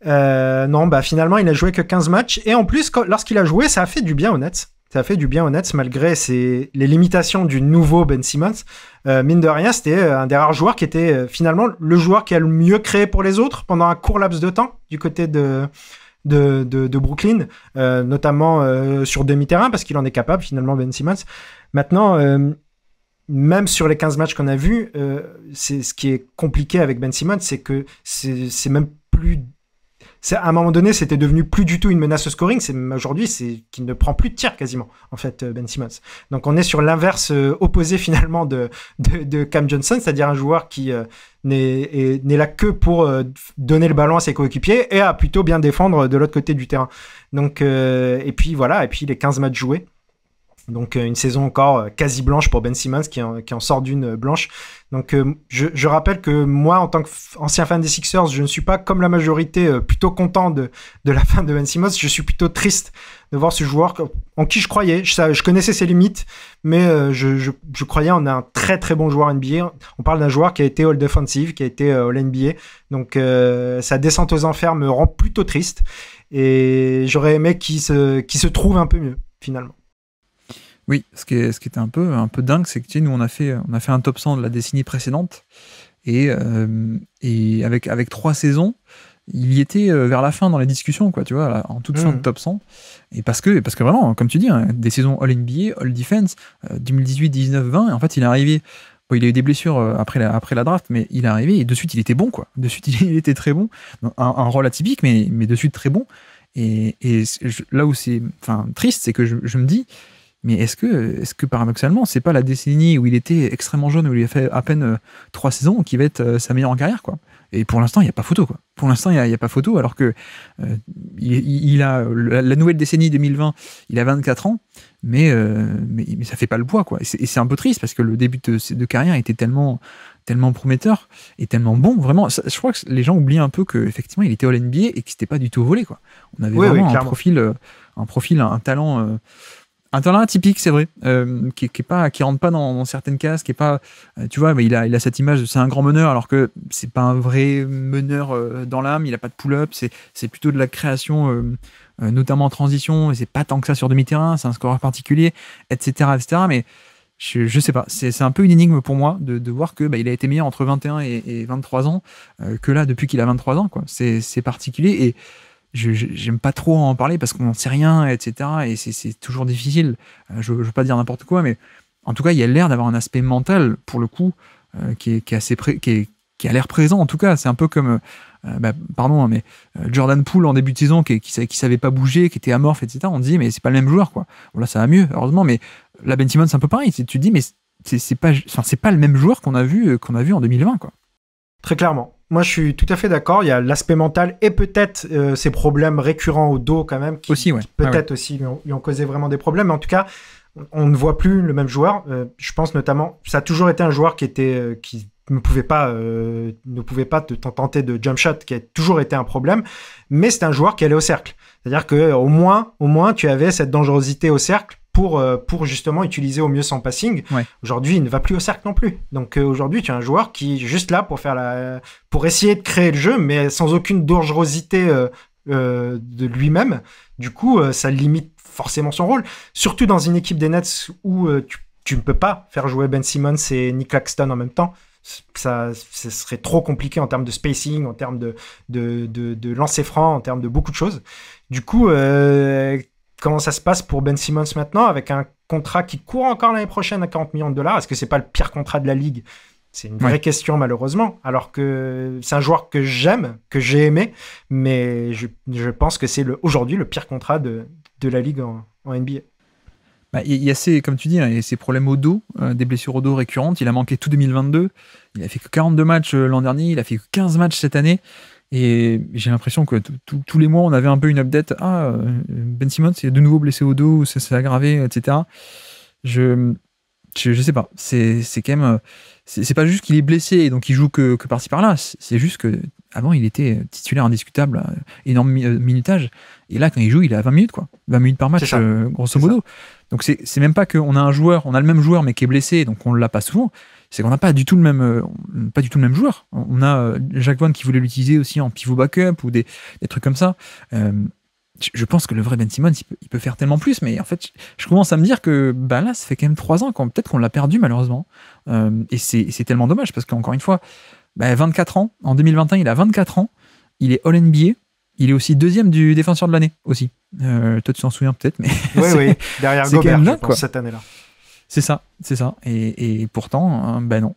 Non, finalement, il a joué que 15 matchs. Et en plus, lorsqu'il a joué, ça a fait du bien aux Nets. Ça a fait du bien aux Nets, malgré les limitations du nouveau Ben Simmons. Mine de rien, c'était un des rares joueurs qui était finalement le joueur qui a le mieux créé pour les autres pendant un court laps de temps du côté de Brooklyn, notamment sur demi-terrain, parce qu'il en est capable, finalement, Ben Simmons. Maintenant... même sur les 15 matchs qu'on a vus, c'est ce qui est compliqué avec Ben Simmons, c'est que c'est même plus... à un moment donné, c'était devenu plus du tout une menace au scoring. Aujourd'hui, c'est qu'il ne prend plus de tir quasiment, en fait, Ben Simmons. Donc, on est sur l'inverse opposé, finalement, de Cam Johnson, c'est-à-dire un joueur qui n'est là que pour donner le ballon à ses coéquipiers et à plutôt bien défendre de l'autre côté du terrain. Donc, et puis, voilà, et puis les 15 matchs joués. Donc une saison encore quasi blanche pour Ben Simmons qui en sort d'une blanche. Donc je rappelle que moi, en tant qu'ancien fan des Sixers, je ne suis pas comme la majorité plutôt content de la fin de Ben Simmons. Je suis plutôt triste de voir ce joueur en qui je croyais. Je connaissais ses limites, mais je croyais en un très très bon joueur NBA. On parle d'un joueur qui a été All Defensive, qui a été All NBA. Donc sa descente aux enfers me rend plutôt triste. Et j'aurais aimé qu'il se trouve un peu mieux, finalement. Oui, ce qui était un peu dingue, c'est que tu sais, nous on a fait un top 100 de la décennie précédente et avec 3 saisons, il y était vers la fin dans les discussions, quoi, tu vois, là, en toute fin de top 100. Et parce que vraiment, comme tu dis, hein, des saisons All NBA, All Defense, 2018, 19, 20, et en fait il est arrivé. Bon, il a eu des blessures après la draft, mais il est arrivé et de suite il était bon, quoi. De suite il était très bon, un rôle atypique, mais de suite très bon. Et là où c'est triste, c'est que je me dis. Mais est-ce que paradoxalement, c'est pas la décennie où il était extrêmement jeune, où il a fait à peine 3 saisons, qui va être sa meilleure en carrière, quoi. Et pour l'instant, il n'y a pas photo, quoi. Pour l'instant, il n'y a pas photo, alors que il a la nouvelle décennie 2020, il a 24 ans, mais ça fait pas le poids, quoi. Et c'est un peu triste, parce que le début de carrière était tellement prometteur et tellement bon, vraiment. Je crois que les gens oublient un peu qu'effectivement, il était All-NBA et que c'était pas du tout volé, quoi. On avait vraiment un profil, un talent... Un talent atypique, c'est vrai, qui rentre pas dans certaines cases, qui est pas, tu vois, mais il a cette image de c'est un grand meneur, alors que c'est pas un vrai meneur dans l'âme. Il a pas de pull-up, c'est plutôt de la création, notamment en transition. Et c'est pas tant que ça sur demi-terrain, c'est un scoreur particulier, etc., etc. Mais je sais pas, c'est un peu une énigme pour moi de voir que il a été meilleur entre 21 et 23 ans que là depuis qu'il a 23 ans, quoi. C'est particulier et j'aime pas trop en parler parce qu'on n'en sait rien, etc. Et c'est toujours difficile. Je veux pas dire n'importe quoi, mais en tout cas, il y a l'air d'avoir un aspect mental, pour le coup, qui a l'air présent. En tout cas, c'est un peu comme, pardon, hein, mais Jordan Poole en début de saison, qui savait pas bouger, qui était amorphe, etc. On dit, mais c'est pas le même joueur, quoi. Bon, là, ça va mieux, heureusement, mais la Ben Simmons, c'est un peu pareil. Tu te dis, mais c'est pas le même joueur qu'on a vu en 2020, quoi. Très clairement. Moi, je suis tout à fait d'accord. Il y a l'aspect mental et peut-être ces problèmes récurrents au dos quand même, qui peut-être aussi lui ont causé vraiment des problèmes. Mais en tout cas, on ne voit plus le même joueur. Je pense notamment, ça a toujours été un joueur qui ne pouvait pas tenter de jump shot, qui a toujours été un problème. Mais c'est un joueur qui allait au cercle. C'est-à-dire que au moins, tu avais cette dangerosité au cercle pour justement utiliser au mieux son passing. Ouais. Aujourd'hui, il ne va plus au cercle non plus. Donc aujourd'hui, tu as un joueur qui est juste là pour essayer de créer le jeu, mais sans aucune dangerosité de lui-même. Du coup, ça limite forcément son rôle. Surtout dans une équipe des Nets où tu ne peux pas faire jouer Ben Simmons et Nick Claxton en même temps. Ça serait trop compliqué en termes de spacing, en termes de lancer franc, en termes de beaucoup de choses. Du coup, comment ça se passe pour Ben Simmons maintenant, avec un contrat qui court encore l'année prochaine à $40 millions? Est-ce que c'est pas le pire contrat de la ligue? C'est une vraie question, malheureusement. Alors que c'est un joueur que j'aime, que j'ai aimé, mais je pense que c'est aujourd'hui le pire contrat de la ligue en NBA. Il y a comme tu dis, hein, ces problèmes au dos, des blessures au dos récurrentes. Il a manqué tout 2022. Il a fait que 42 matchs l'an dernier. Il a fait que 15 matchs cette année. Et j'ai l'impression que tous les mois, on avait un peu une update. Ben Simmons est de nouveau blessé au dos, ça s'est aggravé, etc. Je sais pas. C'est quand même. C'est pas juste qu'il est blessé et donc il joue que par-ci par-là. C'est juste que avant il était titulaire indiscutable, énorme minutage. Et là, quand il joue, il est à 20 minutes, quoi. 20 minutes par match, grosso modo. Donc c'est même pas qu'on a on a le même joueur mais qui est blessé, donc on l'a pas souvent. C'est qu'on n'a pas du tout le même joueur. On a Jacques Vaughn qui voulait l'utiliser aussi en pivot backup ou des trucs comme ça. Je pense que le vrai Ben Simmons, il peut faire tellement plus, mais en fait, je commence à me dire que là, ça fait quand même 3 ans, peut-être qu'on l'a perdu malheureusement. Et c'est tellement dommage parce qu'encore une fois, 24 ans, en 2021, il a 24 ans, il est All-NBA, il est aussi 2e du défenseur de l'année aussi. Toi, tu t'en souviens peut-être, mais oui, derrière Gobert, je pense, cette année-là. C'est ça. Et pourtant, non,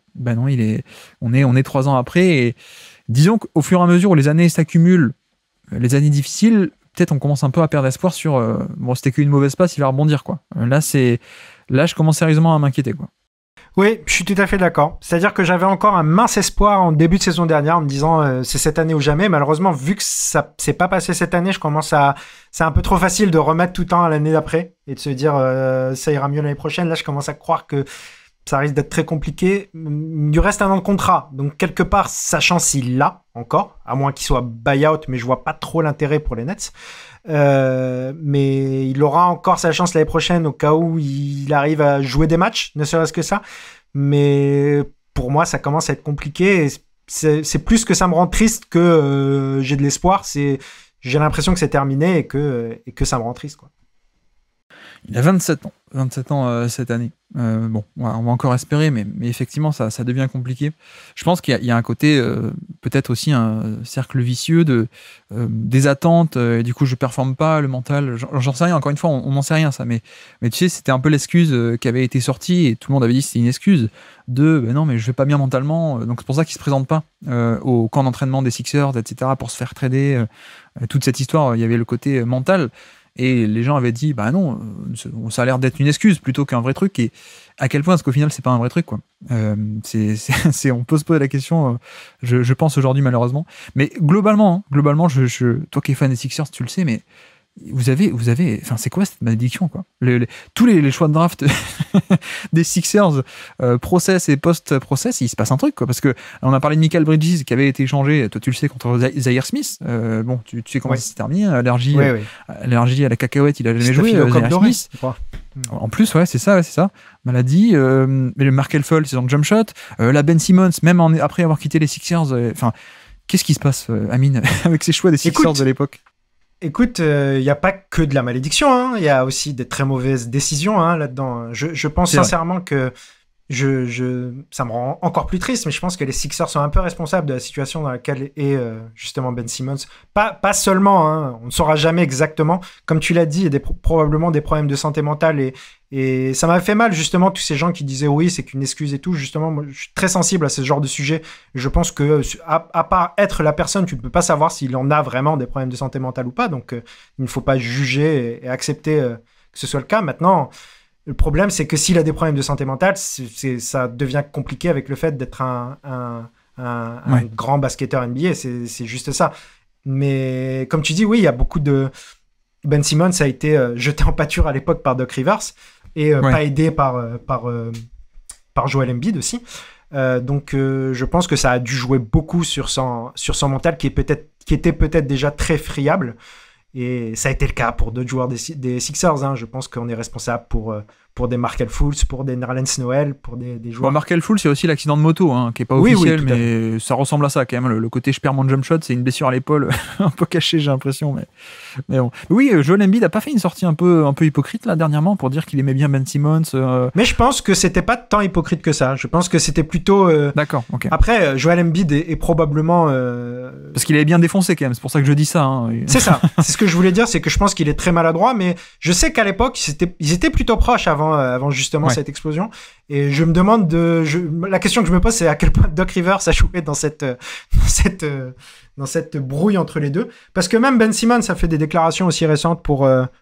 on est 3 ans après. Et disons qu'au fur et à mesure où les années s'accumulent, les années difficiles, peut-être on commence un peu à perdre espoir sur c'était qu'une mauvaise passe, il va rebondir, quoi. Là, je commence sérieusement à m'inquiéter, quoi. Oui, je suis tout à fait d'accord. C'est-à-dire que j'avais encore un mince espoir en début de saison dernière en me disant c'est cette année ou jamais. Malheureusement, vu que ça s'est pas passé cette année, c'est un peu trop facile de remettre tout le temps à l'année d'après et de se dire ça ira mieux l'année prochaine. Là, je commence à croire que ça risque d'être très compliqué. Il lui reste un an de contrat. Donc, quelque part, sa chance, il l'a encore, à moins qu'il soit buy-out, mais je vois pas trop l'intérêt pour les Nets. Mais il aura encore sa chance l'année prochaine au cas où il arrive à jouer des matchs, ne serait-ce que ça. Mais pour moi, ça commence à être compliqué. Et c'est plus que ça me rend triste que j'ai de l'espoir. J'ai l'impression que c'est terminé et que ça me rend triste, quoi. Il a 27 ans. 27 ans cette année. Bon, on va encore espérer, mais effectivement, ça devient compliqué. Je pense qu'il y a un côté, peut-être aussi un cercle vicieux des attentes, et du coup, je performe pas, le mental. J'en sais rien, encore une fois, on n'en sait rien, ça. Mais tu sais, c'était un peu l'excuse qui avait été sortie, et tout le monde avait dit que c'était une excuse non, mais je vais pas bien mentalement. Donc, c'est pour ça qu'il se présente pas au camp d'entraînement des Sixers, etc., pour se faire trader. Toute cette histoire, il y avait le côté mental. Et les gens avaient dit, bah non, ça a l'air d'être une excuse plutôt qu'un vrai truc. Et à quel point est-ce qu'au final, c'est pas un vrai truc, quoi. On peut se poser la question, je pense aujourd'hui, malheureusement. Mais globalement, toi qui es fan des Sixers, tu le sais, mais vous avez, enfin, c'est quoi cette malédiction, quoi? Tous les choix de draft des Sixers, process et post-process, il se passe un truc, quoi. Parce que on a parlé de Mikal Bridges qui avait été échangé, toi tu le sais, contre Zaire Smith. Bon, tu sais comment ça s'est terminé, allergie à la cacahuète, il a jamais joué, Zaire Smith. En plus, ouais, c'est ça. Maladie, mais le Markel Fultz, c'est dans le jump shot, la Ben Simmons, même après avoir quitté les Sixers, enfin, qu'est-ce qui se passe, Amine, avec ces choix des Sixers de l'époque? Écoute, il n'y a pas que de la malédiction, hein. Il y a aussi des très mauvaises décisions, hein, là-dedans. Je pense sincèrement que ça me rend encore plus triste, mais je pense que les Sixers sont un peu responsables de la situation dans laquelle est justement Ben Simmons. Pas seulement, hein, on ne saura jamais exactement. Comme tu l'as dit, il y a probablement des problèmes de santé mentale et ça m'a fait mal justement tous ces gens qui disaient oui, c'est qu'une excuse et tout. Justement, moi, je suis très sensible à ce genre de sujet. Je pense que à part être la personne, tu ne peux pas savoir s'il en a vraiment des problèmes de santé mentale ou pas. Donc, il ne faut pas juger et accepter que ce soit le cas. Maintenant, le problème, c'est que s'il a des problèmes de santé mentale, ça devient compliqué avec le fait d'être un grand basketteur NBA. C'est juste ça. Mais comme tu dis, oui, il y a beaucoup de... Ben Simmons a été jeté en pâture à l'époque par Doc Rivers et pas aidé par Joel Embiid aussi. Donc, je pense que ça a dû jouer beaucoup sur son mental qui était peut-être déjà très friable. Et ça a été le cas pour d'autres joueurs des Sixers. Hein. Je pense qu'on est responsable pour des Markel Fultz, pour des Nerlens Noel, pour des joueurs... Bon, Markel Fultz, c'est aussi l'accident de moto, hein, qui n'est pas officiel, mais ça ressemble à ça quand même. Le côté je perds mon jump shot, c'est une blessure à l'épaule, un peu cachée, j'ai l'impression. Mais bon. Oui, Joel Embiid n'a pas fait une sortie un peu hypocrite là dernièrement pour dire qu'il aimait bien Ben Simmons. Mais je pense que c'était pas tant hypocrite que ça. Je pense que c'était plutôt... D'accord, ok. Après, Joel Embiid est probablement... Parce qu'il avait bien défoncé quand même, c'est pour ça que je dis ça. Hein. C'est ça. C'est ce que je voulais dire, c'est que je pense qu'il est très maladroit, mais je sais qu'à l'époque, ils étaient plutôt proches avant justement cette explosion. Et je me demande la question que je me pose, c'est à quel point Doc Rivers a joué dans cette brouille entre les deux. Parce que même Ben Simmons a fait des déclarations aussi récentes pour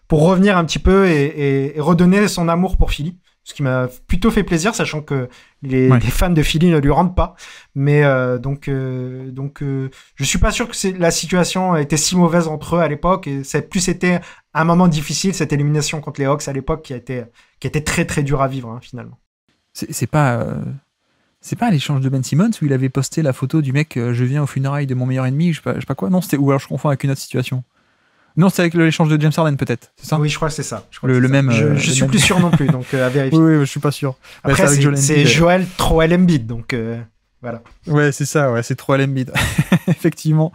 revenir un petit peu et redonner son amour pour Philly. Ce qui m'a plutôt fait plaisir, sachant que les fans de Philly ne lui rendent pas. Mais donc, je suis pas sûr que la situation était si mauvaise entre eux à l'époque. Et c'était un moment difficile, cette élimination contre les Hawks à l'époque, qui a été très très dur à vivre, hein, finalement. C'est pas l'échange de Ben Simmons où il avait posté la photo du mec je viens au funérailles de mon meilleur ennemi, je sais pas quoi. Non, ou alors je confonds avec une autre situation. Non, c'est avec l'échange de James Harden, peut-être, c'est ça? Oui, je crois que c'est ça. Le même. Je suis plus sûr non plus, donc à vérifier. Oui, je suis pas sûr. Après, c'est Joel Troel Embiid, donc voilà. Ouais, c'est ça, c'est Troel Embiid. Effectivement.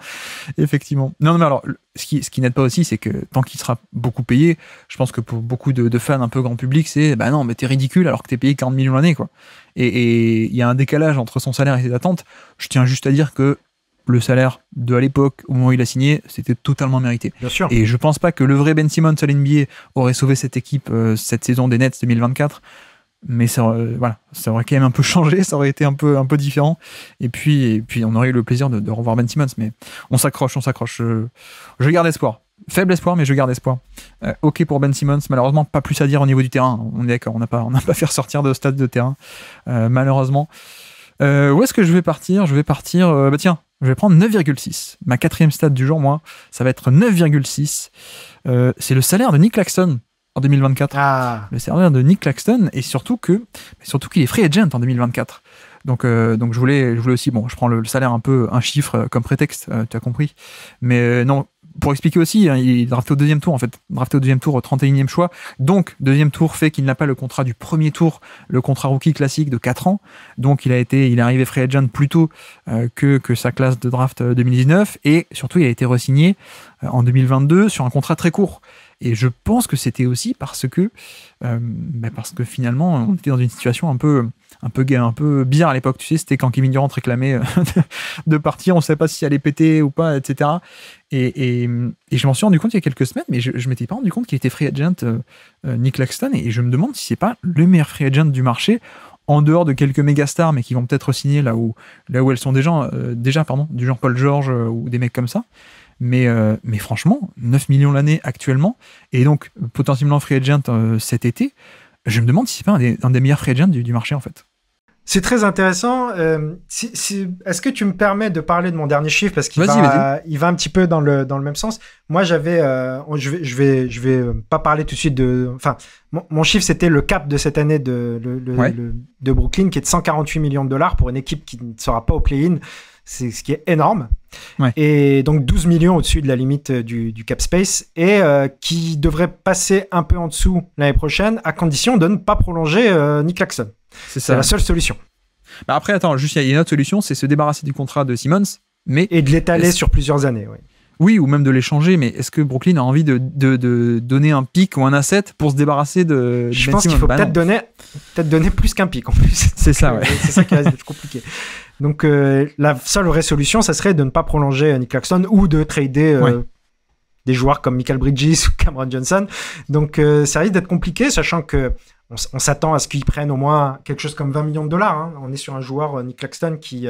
Non, mais alors, ce qui n'aide pas aussi, c'est que tant qu'il sera beaucoup payé, je pense que pour beaucoup de fans un peu grand public, c'est bah non, mais t'es ridicule alors que t'es payé 40 millions l'année, quoi. Et il y a un décalage entre son salaire et ses attentes. Je tiens juste à dire que le salaire à l'époque, au moment où il a signé, c'était totalement mérité. Bien sûr. Et je pense pas que le vrai Ben Simmons à l'NBA aurait sauvé cette équipe cette saison des Nets 2024. Mais ça aurait quand même un peu changé, ça aurait été un peu différent. Et puis on aurait eu le plaisir de revoir Ben Simmons. Mais on s'accroche. Je garde espoir. Faible espoir, mais je garde espoir. Ok pour Ben Simmons, malheureusement, pas plus à dire au niveau du terrain. On est d'accord, on n'a pas fait ressortir de stade de terrain, malheureusement. Où est-ce que je vais partir ? Je vais partir, je vais prendre 9,6. Ma 4e stat du jour, moi, ça va être 9,6. C'est le salaire de Nick Claxton en 2024. Le salaire de Nick Claxton, et surtout qu'il est free agent en 2024. Donc je voulais aussi, je prends le salaire un chiffre comme prétexte, tu as compris. Mais non, pour expliquer aussi, il est drafté au 2e tour, en fait. Drafté au 2e tour, au 31e choix. Donc, 2e tour fait qu'il n'a pas le contrat du premier tour, le contrat rookie classique de 4 ans. Donc, il est arrivé free agent plus tôt que sa classe de draft 2019. Et surtout, il a été re-signé en 2022 sur un contrat très court. Et je pense que c'était aussi parce que finalement, on était dans une situation un peu bizarre à l'époque. Tu sais, c'était quand Kevin Durant réclamait de partir, on ne savait pas s'il allait péter ou pas, etc. Et je m'en suis rendu compte il y a quelques semaines, mais je ne m'étais pas rendu compte qu'il était free agent, Nick Claxton, et je me demande si c'est pas le meilleur free agent du marché, en dehors de quelques méga stars, mais qui vont peut-être signer là où elles sont déjà, du genre Paul George ou des mecs comme ça. Mais franchement, 9 millions l'année actuellement, et donc potentiellement free agent cet été, je me demande si c'est pas un des meilleurs free agents du marché, en fait. C'est très intéressant. Est-ce que tu me permets de parler de mon dernier chiffre, parce qu'il il va un petit peu dans le même sens. Moi, j'avais, je vais pas parler tout de suite de. Enfin, mon chiffre, c'était le cap de cette année de Brooklyn, qui est de 148 millions de dollars pour une équipe qui ne sera pas au play-in. C'est ce qui est énorme. Ouais. Et donc 12 millions au-dessus de la limite du cap space, et qui devrait passer un peu en dessous l'année prochaine, à condition de ne pas prolonger Nick Claxton. C'est la seule solution. Après, attends, juste il y a une autre solution, c'est se débarrasser du contrat de Simmons, et de l'étaler sur plusieurs années. Oui, ou même de l'échanger, mais est-ce que Brooklyn a envie de donner un pic ou un asset pour se débarrasser de Je pense qu'il faut peut-être donner plus qu'un pic en plus. C'est ça, ouais. C'est ça qui reste d'être compliqué. Donc la seule vraie solution, ça serait de ne pas prolonger Nick Claxton, ou de trader des joueurs comme Mikal Bridges ou Cameron Johnson. Donc ça risque d'être compliqué, sachant que on s'attend à ce qu'ils prennent au moins quelque chose comme 20 millions de dollars. On est sur un joueur, Nick Claxton, qui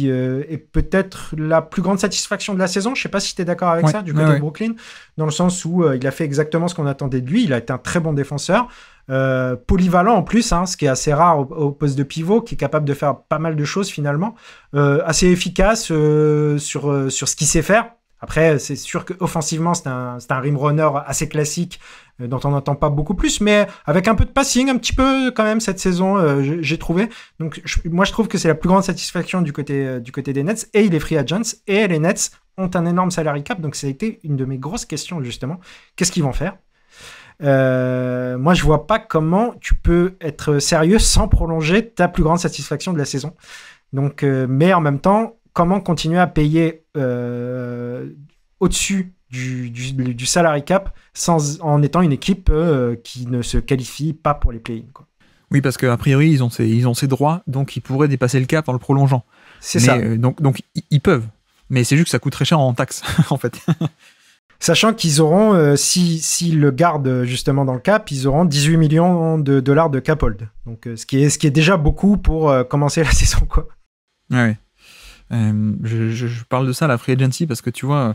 est peut-être la plus grande satisfaction de la saison. Je ne sais pas si tu es d'accord avec ça, du côté de Brooklyn, dans le sens où il a fait exactement ce qu'on attendait de lui. Il a été un très bon défenseur, polyvalent en plus, ce qui est assez rare au poste de pivot, qui est capable de faire pas mal de choses finalement, assez efficace sur ce qu'il sait faire. Après, c'est sûr qu'offensivement, c'est un rim runner assez classique, dont on n'entend pas beaucoup plus, mais avec un peu de passing, un petit peu quand même cette saison, j'ai trouvé. Donc moi, je trouve que c'est la plus grande satisfaction du côté des Nets, et il est free agent, et les Nets ont un énorme salary cap, donc ça a été une de mes grosses questions justement. Qu'est-ce qu'ils vont faire ? Moi, je vois pas comment tu peux être sérieux sans prolonger ta plus grande satisfaction de la saison. Donc, mais en même temps, comment continuer à payer au-dessus du salary cap en étant une équipe qui ne se qualifie pas pour les play-in, quoi. Oui, parce qu'a priori, ils ont ces droits, donc ils pourraient dépasser le cap en le prolongeant. C'est ça. Donc ils peuvent. Mais c'est juste que ça coûte très cher en taxes, en fait. Sachant qu'ils auront, s'ils le gardent justement dans le cap, ils auront 18 millions de dollars de cap hold. Donc, ce qui est déjà beaucoup pour commencer la saison, quoi. Ouais. Je parle de ça, la free agency, parce que tu vois,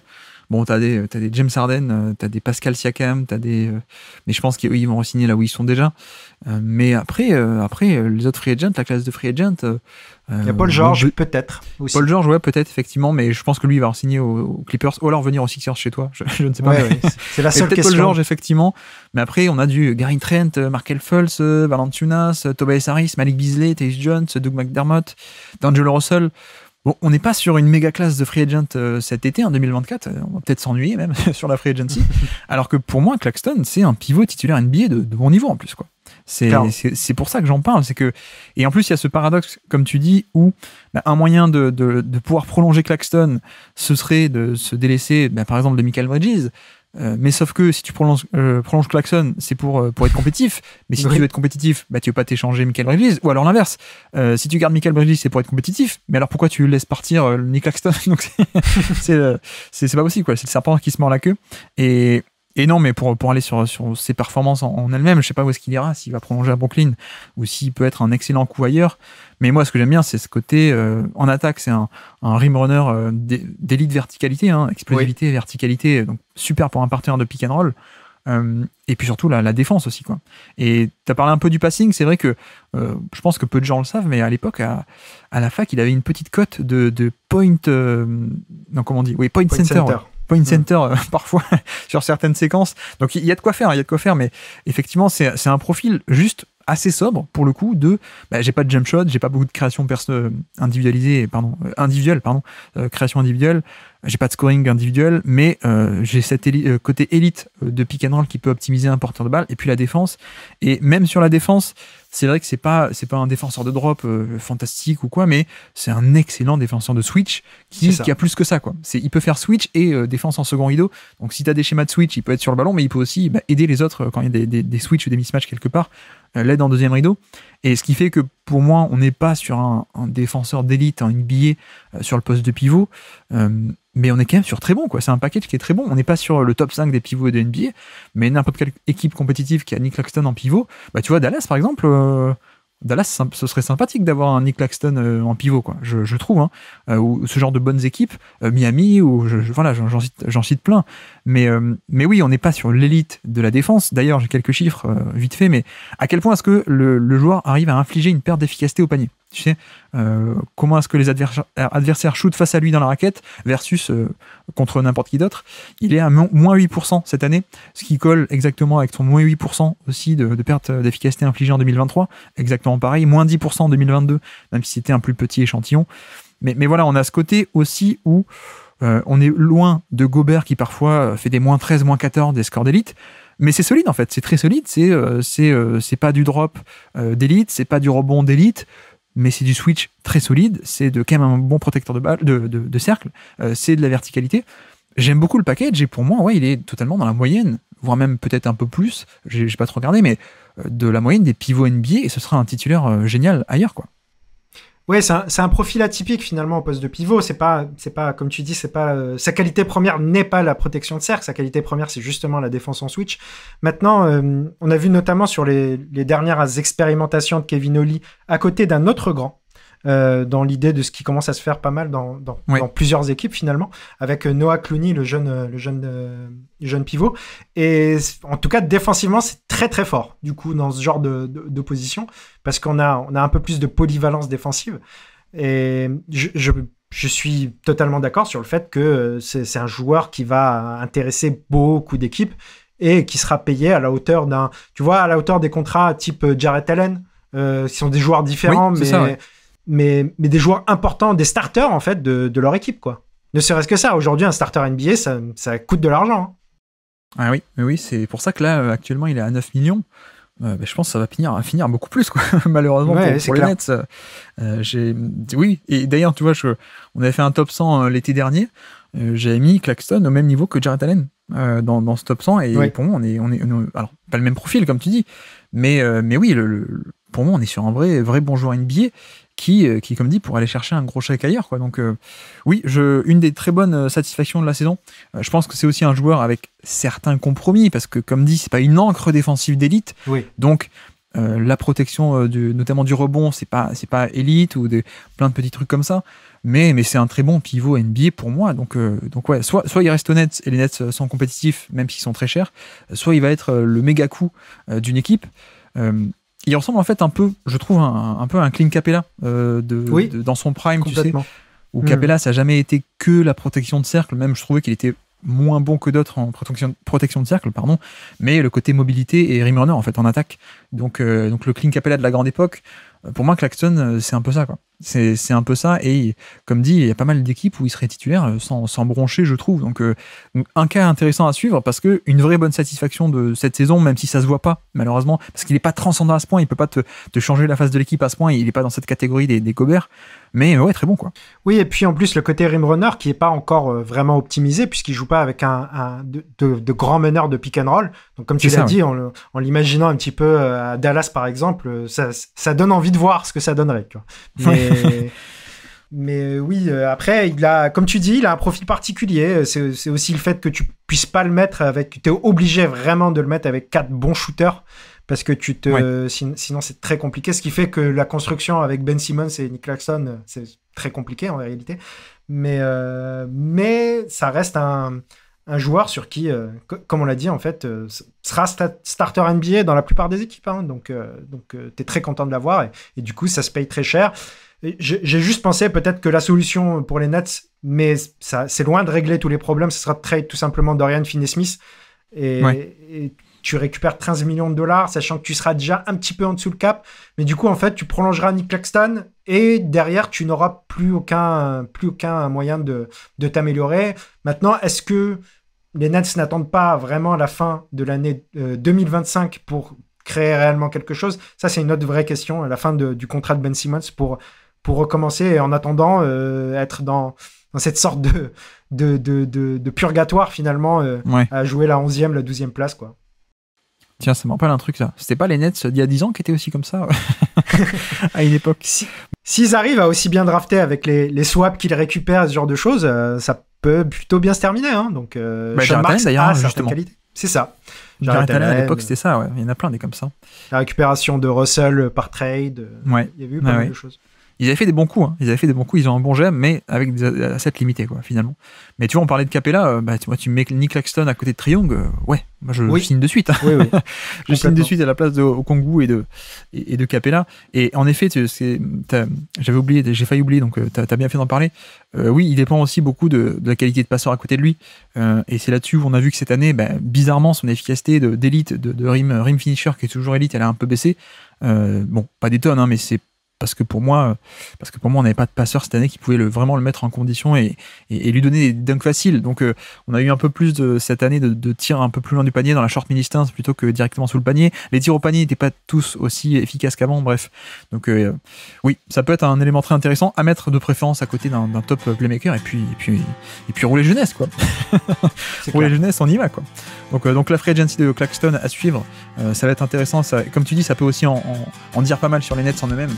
bon, t'as des James Harden, t'as des Pascal Siakam, mais je pense qu'ils vont re-signer là où ils sont déjà. Mais après, les autres free agents, la classe de free agent, il y a Paul George, peut-être aussi. Paul George, ouais, peut-être, effectivement, mais je pense que lui, il va re-signer aux Clippers, ou alors venir aux Sixers chez toi, je ne sais pas. Ouais, c'est la seule question. Paul George, effectivement, mais après, on a du Gary Trent, Markelle Fultz, Valanciunas, Tobias Harris, Malik Beasley, Tyus Jones, Doug McDermott, D'Angelo Russell. Bon, on n'est pas sur une méga classe de free agent cet été, en 2024. On va peut-être s'ennuyer même sur la free agency. Alors que pour moi, Claxton, c'est un pivot titulaire NBA de bon niveau en plus, quoi. C'est pour ça que j'en parle. Et en plus, il y a ce paradoxe, comme tu dis, où un moyen de pouvoir prolonger Claxton, ce serait de se délaisser, par exemple, de Mikal Bridges. Mais sauf que si tu prolonges Claxton, c'est pour être compétitif. Mais si tu veux être compétitif, tu veux pas t'échanger Mikal Bridges. Ou alors l'inverse. Si tu gardes Mikal Bridges, c'est pour être compétitif. Mais alors pourquoi tu laisses partir Nick Claxton? Donc c'est pas possible, quoi. C'est le serpent qui se mord la queue. Et Et non, mais pour aller sur ses performances en elles-mêmes, je sais pas où est-ce qu'il ira, s'il va prolonger à Brooklyn ou s'il peut être un excellent coup ailleurs. Mais moi, ce que j'aime bien, c'est ce côté en attaque, c'est un rim runner d'élite verticalité, hein, explosivité, verticalité, donc super pour un partenaire de pick and roll. Et puis surtout la défense aussi, quoi. Et tu as parlé un peu du passing, c'est vrai que je pense que peu de gens le savent, mais à l'époque, à la fac, il avait une petite cote de point. Non, comment on dit? Oui, point center. Ouais. Point center parfois sur certaines séquences. Donc il y a de quoi faire, mais effectivement, c'est un profil juste assez sobre pour le coup j'ai pas de jump shot, j'ai pas beaucoup de création individuelle, création individuelle, j'ai pas de scoring individuel, mais j'ai cet côté élite de pick and roll qui peut optimiser un porteur de balle, et puis la défense, et même sur la défense, c'est vrai que c'est pas un défenseur de drop fantastique ou quoi, mais c'est un excellent défenseur de switch qui a plus que ça, quoi. Il peut faire switch et défense en second rideau. Donc si tu as des schémas de switch, il peut être sur le ballon, mais il peut aussi aider les autres quand il y a des switch ou des mismatchs quelque part, l'aide en deuxième rideau. Et ce qui fait que pour moi, on n'est pas sur un défenseur d'élite en NBA sur le poste de pivot, mais on est quand même sur très bon, quoi. C'est un package qui est très bon. On n'est pas sur le top 5 des pivots de NBA, mais n'importe quelle équipe compétitive qui a Nick Claxton en pivot, tu vois, Dallas par exemple, Dallas, ce serait sympathique d'avoir un Nick Claxton en pivot, quoi. Je trouve, hein, ou ce genre de bonnes équipes, Miami, ou voilà, j'en cite plein. Mais oui, on n'est pas sur l'élite de la défense. D'ailleurs, j'ai quelques chiffres vite fait, mais à quel point est-ce que le joueur arrive à infliger une perte d'efficacité au panier? Tu sais, comment est-ce que les adversaires shootent face à lui dans la raquette versus contre n'importe qui d'autre? Il est à moins 8% cette année, ce qui colle exactement avec son moins 8% aussi de perte d'efficacité infligée en 2023. Exactement pareil, moins 10% en 2022, même si c'était un plus petit échantillon. Mais voilà, on a ce côté aussi où on est loin de Gobert qui parfois fait des moins 13, moins 14 des scores d'élite. Mais c'est solide en fait, c'est très solide, c'est pas du drop d'élite, c'est pas du rebond d'élite, mais c'est du switch très solide, c'est quand même un bon protecteur de balle, de cercle, c'est de la verticalité. J'aime beaucoup le package et pour moi, ouais, il est totalement dans la moyenne, voire même peut-être un peu plus, j'ai pas trop regardé, mais de la moyenne des pivots NBA, et ce sera un titulaire génial ailleurs, quoi. Ouais, c'est un profil atypique finalement au poste de pivot. C'est pas comme tu dis, c'est pas sa qualité première n'est pas la protection de cercle. Sa qualité première, c'est justement la défense en switch. Maintenant, on a vu notamment sur les dernières expérimentations de Kevin Ollie à côté d'un autre grand. Dans l'idée de ce qui commence à se faire pas mal dans plusieurs équipes finalement, avec Noah Clooney, le jeune pivot. Et en tout cas, défensivement, c'est très très fort du coup dans ce genre d'opposition, parce qu'on a un peu plus de polyvalence défensive. Et je suis totalement d'accord sur le fait que c'est un joueur qui va intéresser beaucoup d'équipes et qui sera payé à la hauteur à la hauteur des contrats type Jarrett Allen, qui sont des joueurs différents, oui, mais des joueurs importants, des starters en fait de leur équipe, quoi. Ne serait-ce que ça, aujourd'hui un starter NBA ça coûte de l'argent, hein. Ah oui, c'est pour ça que là actuellement il est à 9 millions. Je pense que ça va finir beaucoup plus, quoi. Malheureusement pour les Nets. Oui, et d'ailleurs tu vois, on avait fait un top 100 l'été dernier, j'avais mis Claxton au même niveau que Jarrett Allen dans ce top 100, et pour moi on est alors pas le même profil comme tu dis, mais oui, pour moi on est sur un vrai bon joueur NBA qui comme dit, pourrait aller chercher un gros chèque ailleurs, quoi. Donc oui, une des très bonnes satisfactions de la saison. Je pense que c'est aussi un joueur avec certains compromis, parce que comme dit, c'est pas une encre défensive d'élite. Oui. Donc la protection notamment du rebond, c'est pas élite, ou plein de petits trucs comme ça. Mais c'est un très bon pivot NBA pour moi. Donc ouais, soit il reste aux Nets et les Nets sont compétitifs, même s'ils sont très chers, soit il va être le méga coup d'une équipe. Il ressemble en fait un peu, je trouve, un peu à un Clint Capella dans son prime, tu sais, où Capella, ça n'a jamais été que la protection de cercle. Même, je trouvais qu'il était moins bon que d'autres en protection de cercle, pardon, mais le côté mobilité et rim runner en fait en attaque. Donc le Clint Capella de la grande époque, pour moi, Claxton, c'est un peu ça, quoi. C'est un peu ça, et comme dit, il y a pas mal d'équipes où il serait titulaire sans broncher, je trouve. Donc un cas intéressant à suivre, parce que une vraie bonne satisfaction de cette saison, même si ça se voit pas malheureusement, parce qu'il est pas transcendant à ce point, il peut pas te changer la face de l'équipe à ce point, il est pas dans cette catégorie des Gobert, mais ouais, très bon, quoi. Oui, et puis en plus le côté rim runner qui est pas encore vraiment optimisé, puisqu'il joue pas avec de grands meneurs de pick and roll. Donc comme tu l'as dit, en l'imaginant un petit peu à Dallas par exemple, ça donne envie de voir ce que ça donnerait, tu vois. Mais oui, après, comme tu dis, il a un profil particulier. C'est aussi le fait que tu puisses pas le mettre avec... Tu es obligé vraiment de le mettre avec 4 bons shooters parce que sinon c'est très compliqué. Ce qui fait que la construction avec Ben Simmons et Nick Claxton, c'est très compliqué en réalité. Mais ça reste un joueur sur qui, comme on l'a dit, en fait, sera starter NBA dans la plupart des équipes. Hein. Donc tu es très content de l'avoir et du coup, ça se paye très cher. J'ai juste pensé peut-être que la solution pour les Nets, mais c'est loin de régler tous les problèmes, ce sera de trade tout simplement Dorian Finney-Smith et tu récupères 13 millions de dollars, sachant que tu seras déjà un petit peu en dessous le cap, mais du coup en fait tu prolongeras Nick Claxton et derrière tu n'auras plus aucun moyen de t'améliorer. Maintenant, est-ce que les Nets n'attendent pas vraiment la fin de l'année 2025 pour créer réellement quelque chose? Ça, c'est une autre vraie question, la fin du contrat de Ben Simmons pour recommencer et en attendant être dans cette sorte de purgatoire finalement à jouer la 11e, la 12e place, quoi. Tiens, ça me rappelle un truc, ça. C'était pas les Nets d'il y a 10 ans qui étaient aussi comme ça à une époque. S'ils arrivent à aussi bien drafter avec les swaps qu'ils récupèrent, ce genre de choses, ça peut plutôt bien se terminer. Hein. Donc, Sean Marks a certaines qualités. C'est ça. Jarrett Allen, à l'époque, c'était ça. Ouais. Il y en a plein des comme ça. La récupération de Russell par trade. Il y a eu pas mal de choses. Ils avaient fait des bons coups. Hein. Ils ont un bon GM, mais avec des assets limités, quoi, finalement. Mais tu vois, on parlait de Capella. Tu mets Nick Claxton à côté de Trae Young. Moi, je signe de suite. Hein. Oui. Je signe de suite à la place de Okongwu et de Capella. Et en effet, j'ai failli oublier, donc t'as bien fait d'en parler. Oui, il dépend aussi beaucoup de la qualité de passeur à côté de lui. Et c'est là-dessus où on a vu que cette année, bizarrement, son efficacité d'élite, de rim finisher, qui est toujours élite, elle a un peu baissé. Bon, pas des tonnes, hein, mais c'est parce que pour moi, on n'avait pas de passeur cette année qui pouvait vraiment le mettre en condition et lui donner des dunks faciles. Donc, on a eu un peu plus cette année de tirs un peu plus loin du panier dans la short mid-distance plutôt que directement sous le panier. Les tirs au panier n'étaient pas tous aussi efficaces qu'avant. Bref, donc oui, ça peut être un élément très intéressant à mettre de préférence à côté d'un top playmaker et puis rouler jeunesse, quoi. Rouler jeunesse, on y va, quoi. Donc la free agency de Claxton à suivre, ça va être intéressant. Ça, comme tu dis, ça peut aussi en dire pas mal sur les Nets en eux-mêmes.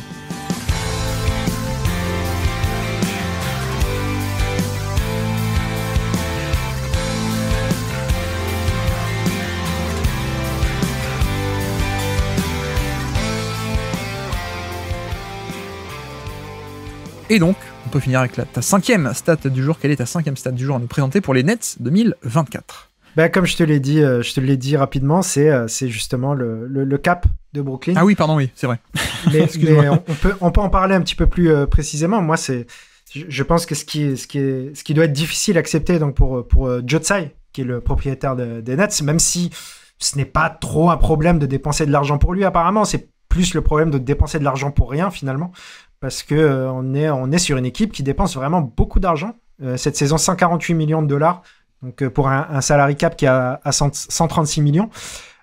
Et donc, on peut finir avec ta 5e stat du jour. Quelle est ta 5e stat du jour à nous présenter pour les Nets 2024 ? Comme je te l'ai dit rapidement, c'est justement le cap de Brooklyn. Ah oui, pardon, oui, c'est vrai. Mais on peut en parler un petit peu plus précisément. Moi, je pense que ce qui doit être difficile à accepter donc pour Joe Tsai, qui est le propriétaire des Nets, même si ce n'est pas trop un problème de dépenser de l'argent pour lui, apparemment, c'est plus le problème de dépenser de l'argent pour rien finalement, parce que on est sur une équipe qui dépense vraiment beaucoup d'argent. Cette saison, 148 millions de dollars. Donc pour un salary cap qui est à 136 millions,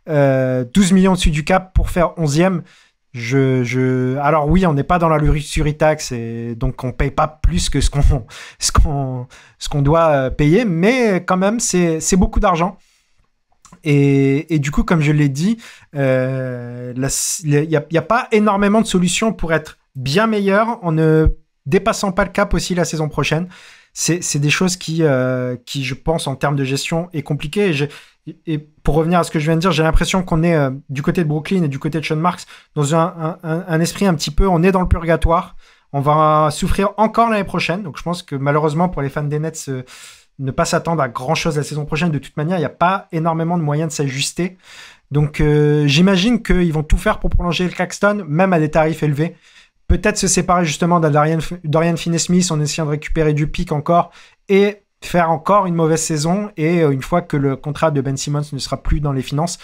12 millions au-dessus du cap pour faire 11e. Alors oui, on n'est pas dans la luxury tax et donc on paye pas plus que ce qu'on doit payer, mais quand même c'est beaucoup d'argent. Et du coup, comme je l'ai dit, il y a pas énormément de solutions pour être bien meilleur en ne dépassant pas le cap aussi la saison prochaine. C'est des choses qui, je pense, en termes de gestion, est compliqué. Et pour revenir à ce que je viens de dire, j'ai l'impression qu'on est du côté de Brooklyn et du côté de Sean Marks dans un esprit un petit peu, on est dans le purgatoire. On va souffrir encore l'année prochaine. Donc je pense que malheureusement pour les fans des Nets, ne pas s'attendre à grand-chose la saison prochaine. De toute manière, il n'y a pas énormément de moyens de s'ajuster. Donc j'imagine qu'ils vont tout faire pour prolonger le Claxton, même à des tarifs élevés. Peut-être se séparer justement de Dorian Finney-Smith en essayant de récupérer du pic encore et faire encore une mauvaise saison. Et une fois que le contrat de Ben Simmons ne sera plus dans les finances,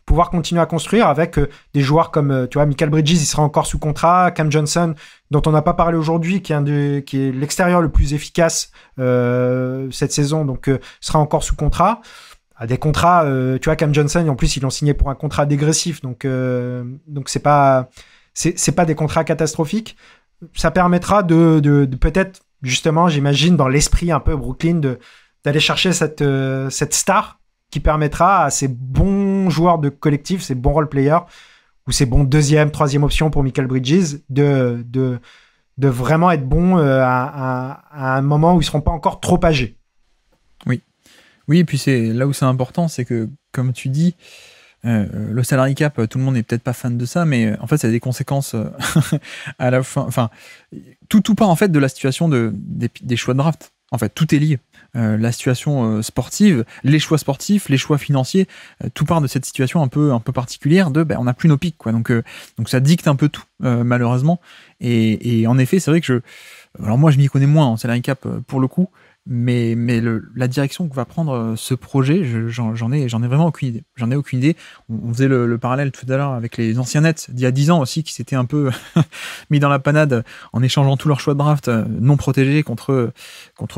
pouvoir continuer à construire avec des joueurs comme, tu vois, Mikal Bridges, il sera encore sous contrat. Cam Johnson, dont on n'a pas parlé aujourd'hui, qui est l'extérieur le plus efficace cette saison, donc sera encore sous contrat. À des contrats, tu vois, Cam Johnson, en plus, ils l'ont signé pour un contrat dégressif, donc c'est pas des contrats catastrophiques. Ça permettra de peut-être, justement, j'imagine, dans l'esprit un peu Brooklyn, d'aller chercher cette star qui permettra à ces bons joueurs de collectif, ces bons role-players, ou ces bons deuxième, troisième options pour Mikal Bridges, de de vraiment être bons à un moment où ils seront pas encore trop âgés. Oui, et puis c'est là où c'est important, c'est que, comme tu dis, le salary cap, tout le monde n'est peut-être pas fan de ça, mais en fait, ça a des conséquences à la fin. Enfin, tout part en fait de la situation des choix de draft. En fait, tout est lié. La situation sportive, les choix sportifs, les choix financiers, tout part de cette situation un peu particulière de on n'a plus nos pics, quoi. Donc ça dicte un peu tout, malheureusement. Et en effet, c'est vrai que alors moi je m'y connais moins en salary cap pour le coup, mais la direction que va prendre ce projet, j'en ai vraiment aucune idée. J'en ai aucune idée. On faisait le parallèle tout à l'heure avec les anciens Nets d'il y a 10 ans aussi, qui s'étaient un peu mis dans la panade en échangeant tous leurs choix de draft non protégés contre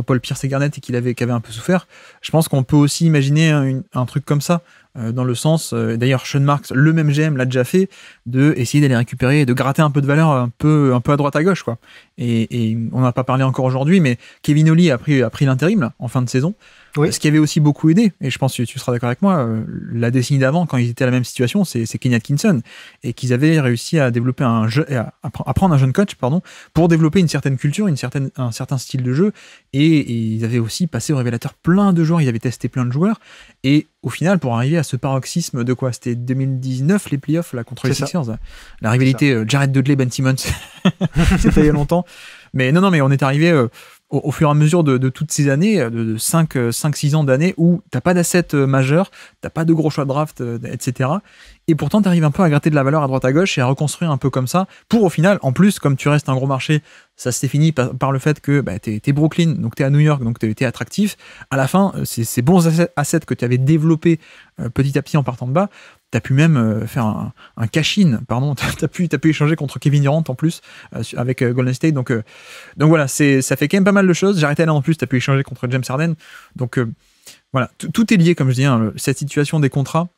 Paul Pierce et Garnett et qui avaient un peu souffert. Je pense qu'on peut aussi imaginer un truc comme ça, dans le sens, d'ailleurs Sean Marks, le même GM, l'a déjà fait, de essayer d'aller récupérer et de gratter un peu de valeur un peu à droite à gauche, quoi. Et on n'a pas parlé encore aujourd'hui, mais Kevin Ollie a pris l'intérim là, en fin de saison. Oui. Ce qui avait aussi beaucoup aidé, et je pense que tu seras d'accord avec moi, la décennie d'avant, quand ils étaient à la même situation, c'est Kenny Atkinson, et qu'ils avaient réussi à développer à prendre un jeune coach, pour développer une certaine culture, un certain style de jeu, et ils avaient aussi passé au révélateur plein de joueurs, ils avaient testé plein de joueurs, et au final, pour arriver à ce paroxysme de quoi? C'était 2019, les playoffs là, contre les Sixers, la rivalité Jared Dudley-Ben Simmons, c'était il y a longtemps, mais non, mais on est arrivé... au fur et à mesure de toutes ces années, de 5-6 ans d'années où t'as pas d'assets majeurs, t'as pas de gros choix de draft, etc. Et pourtant, t'arrives un peu à gratter de la valeur à droite à gauche et à reconstruire un peu comme ça, pour au final, en plus, comme tu restes un gros marché, ça s'est fini par le fait que t'es Brooklyn, donc t'es à New York, donc t'es attractif. À la fin, ces bons assets que tu avais développés petit à petit en partant de bas, t'as pu même faire un cash-in, t'as pu échanger contre Kevin Durant en plus, avec Golden State, donc voilà, ça fait quand même pas mal de choses. Jarrett Allen en plus, t'as pu échanger contre James Harden, donc voilà, tout est lié, comme je dis, cette situation des contrats,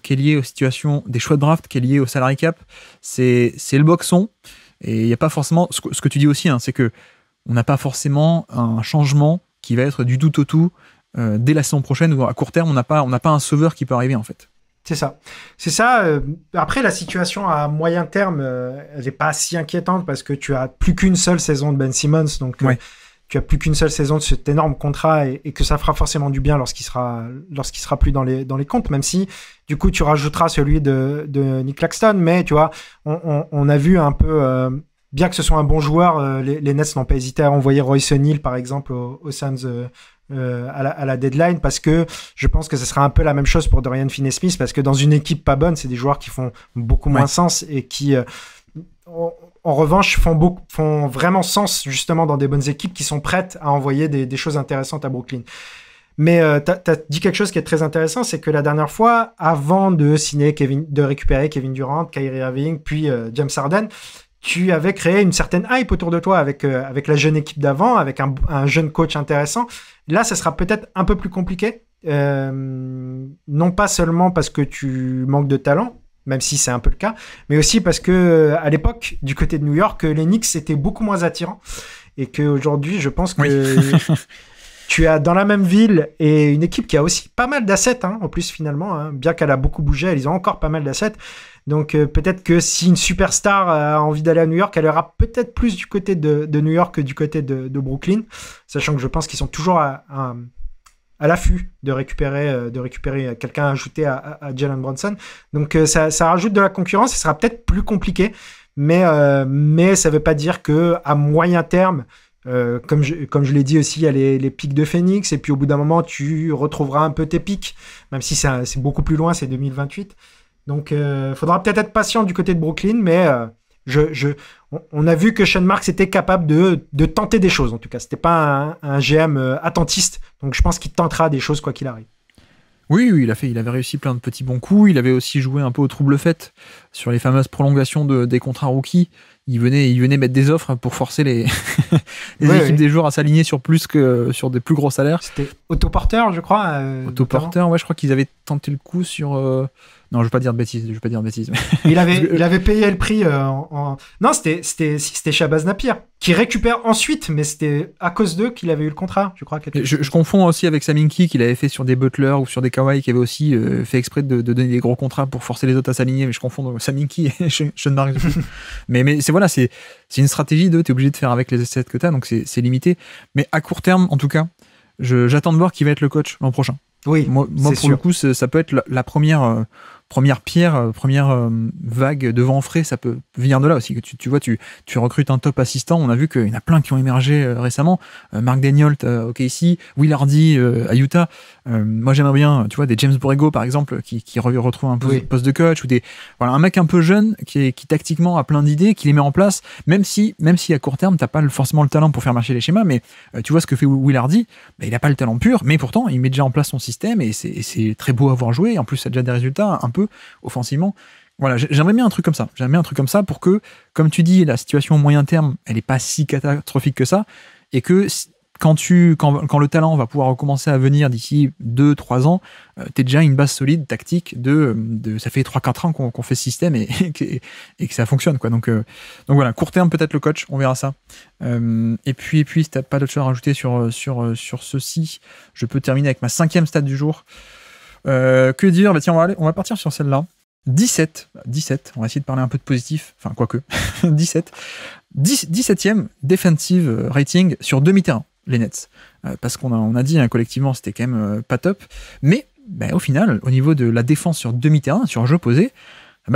qui est liée aux situations des choix de draft, qui est liée au salary cap, c'est le boxon, et il n'y a pas forcément, ce que tu dis aussi, c'est que on n'a pas forcément un changement qui va être du tout au tout dès la saison prochaine, ou à court terme, on n'a pas un sauveur qui peut arriver en fait. C'est ça. Après, la situation à moyen terme, elle n'est pas si inquiétante parce que tu as plus qu'une seule saison de Ben Simmons, donc tu as plus qu'une seule saison de cet énorme contrat et que ça fera forcément du bien lorsqu'il sera plus dans les comptes, même si du coup tu rajouteras celui de Nick Claxton, mais tu vois, on a vu un peu, bien que ce soit un bon joueur, les Nets n'ont pas hésité à envoyer Royce O'Neal par exemple aux Suns à la deadline, parce que je pense que ce sera un peu la même chose pour Dorian Finney-Smith, parce que dans une équipe pas bonne, c'est des joueurs qui font beaucoup moins sens et qui en revanche font vraiment sens justement dans des bonnes équipes qui sont prêtes à envoyer des choses intéressantes à Brooklyn. Mais t'as dit quelque chose qui est très intéressant, c'est que la dernière fois, avant de récupérer Kevin Durant, Kyrie Irving, puis James Harden, tu avais créé une certaine hype autour de toi avec la jeune équipe d'avant, avec un jeune coach intéressant. Là, ça sera peut-être un peu plus compliqué, non pas seulement parce que tu manques de talent, même si c'est un peu le cas, mais aussi parce que à l'époque, du côté de New York, les Knicks étaient beaucoup moins attirants, et qu'aujourd'hui, je pense que tu as dans la même ville et une équipe qui a aussi pas mal d'assets, en plus finalement, bien qu'elle a beaucoup bougé, ils ont encore pas mal d'assets. Donc peut-être que si une superstar a envie d'aller à New York, elle ira peut-être plus du côté de New York que du côté de Brooklyn, sachant que je pense qu'ils sont toujours à l'affût de récupérer quelqu'un à ajouter à Jalen Brunson. Donc ça rajoute de la concurrence, ça sera peut-être plus compliqué, mais ça ne veut pas dire qu'à moyen terme, comme je l'ai dit aussi, il y a les pics de Phoenix, et puis au bout d'un moment, tu retrouveras un peu tes pics, même si c'est beaucoup plus loin, c'est 2028. Donc, faudra peut-être être patient du côté de Brooklyn, mais on a vu que Sean Marks était capable de tenter des choses, en tout cas. C'était pas un GM attentiste, donc je pense qu'il tentera des choses quoi qu'il arrive. Oui, il avait réussi plein de petits bons coups. Il avait aussi joué un peu au trouble fait sur les fameuses prolongations des contrats rookies. Il venait mettre des offres pour forcer les équipes des joueurs à s'aligner sur plus que sur des plus gros salaires. C'était Otto Porter, je crois. Otto Porter, je crois qu'ils avaient tenté le coup sur... Non, je vais pas dire de bêtises. Il avait payé le prix Non, c'était Shabazz Napier qui récupère ensuite, mais c'était à cause d'eux qu'il avait eu le contrat, je crois. Je confonds aussi avec Saminki qu'il avait fait sur des Butler ou sur des Kawhi, qui avait aussi fait exprès de donner des gros contrats pour forcer les autres à s'aligner, mais je confonds Saminki et Sean Marks. mais c'est voilà, c'est une stratégie t'es obligé de faire avec les assets que t'as, donc c'est limité. Mais à court terme, en tout cas, j'attends de voir qui va être le coach l'an prochain. Oui, moi pour le coup, ça peut être la première pierre, première vague de vent frais, ça peut venir de là aussi. Tu vois, tu recrutes un top assistant. On a vu qu'il y en a plein qui ont émergé récemment. Mark Daigneault au KC, Will Hardy à Utah. Moi, j'aimerais bien, tu vois, des James Borrego par exemple, qui retrouve un poste de coach, ou voilà, un mec un peu jeune qui tactiquement a plein d'idées, qui les met en place, même si à court terme, t'as pas forcément le talent pour faire marcher les schémas, mais tu vois ce que fait Will Hardy, il a pas le talent pur, mais pourtant, il met déjà en place son système et c'est très beau à voir jouer. En plus, ça a déjà des résultats un peu offensivement. Voilà, j'aimerais bien un truc comme ça. J'aimerais bien un truc comme ça pour que, comme tu dis, la situation moyen terme, elle est pas si catastrophique que ça, et que quand le talent va pouvoir recommencer à venir d'ici 2-3 ans, t'es déjà une base solide tactique ça fait 3-4 ans qu'on fait ce système et que ça fonctionne, quoi. Donc voilà, court terme peut-être le coach, on verra ça. Et puis si t'as pas d'autre chose à rajouter sur ceci, je peux terminer avec ma 5e stat du jour. Que dire? Bah tiens, on va partir sur celle-là. 17, on va essayer de parler un peu de positif, enfin quoique, 17e defensive rating sur demi-terrain, les Nets. Parce qu'on a dit collectivement, c'était quand même pas top, mais au final, au niveau de la défense sur demi-terrain, sur jeu posé,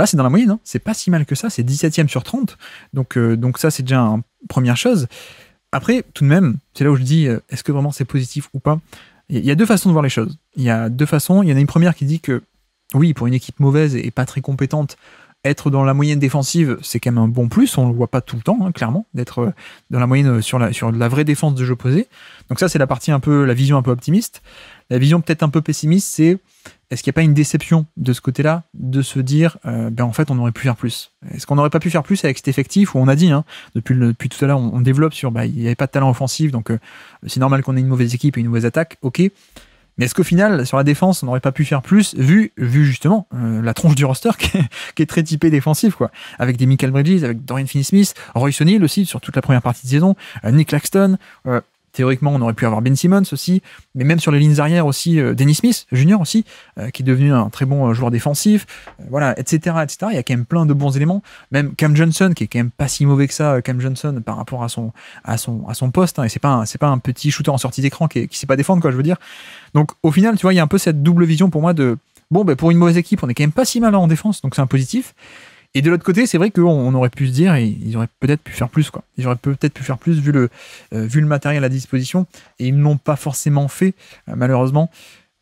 c'est dans la moyenne, hein. C'est pas si mal que ça, c'est 17e sur 30, donc ça c'est déjà une première chose. Après, tout de même, c'est là où je dis, est-ce que vraiment c'est positif ou pas? Il y a deux façons de voir les choses. Il y a deux façons. Il y en a une première qui dit que oui, pour une équipe mauvaise et pas très compétente, être dans la moyenne défensive, c'est quand même un bon plus. On le voit pas tout le temps, hein, clairement, d'être dans la moyenne sur la vraie défense de jeu posé. Donc ça, c'est la partie la vision un peu optimiste. La vision peut-être un peu pessimiste, c'est est-ce qu'il n'y a pas une déception de ce côté-là, de se dire, en fait, on aurait pu faire plus. Est-ce qu'on n'aurait pas pu faire plus avec cet effectif où on a dit, hein, depuis tout à l'heure, on développe sur, il n'y avait pas de talent offensif, donc c'est normal qu'on ait une mauvaise équipe et une mauvaise attaque, ok. Mais est-ce qu'au final, sur la défense, on n'aurait pas pu faire plus, vu justement la tronche du roster qui est très typée défensif, quoi, avec des Mikal Bridges, avec Dorian Finney-Smith, Royce O'Neal aussi sur toute la première partie de saison, Nick Claxton. Théoriquement, on aurait pu avoir Ben Simmons aussi, mais même sur les lignes arrière aussi, Dennis Smith Jr. aussi, qui est devenu un très bon joueur défensif, voilà, etc., etc. Il y a quand même plein de bons éléments. Même Cam Johnson, qui est quand même pas si mauvais que ça, Cam Johnson, par rapport à son poste, hein, et c'est pas un petit shooter en sortie d'écran qui sait pas défendre, quoi, je veux dire. Donc, au final, tu vois, il y a un peu cette double vision pour moi de, pour une mauvaise équipe, on est quand même pas si mal en défense, donc c'est un positif. Et de l'autre côté, c'est vrai qu'on aurait pu se dire, ils auraient peut-être pu faire plus, quoi. Ils auraient peut-être pu faire plus vu le matériel à disposition, et ils ne l'ont pas forcément fait, malheureusement.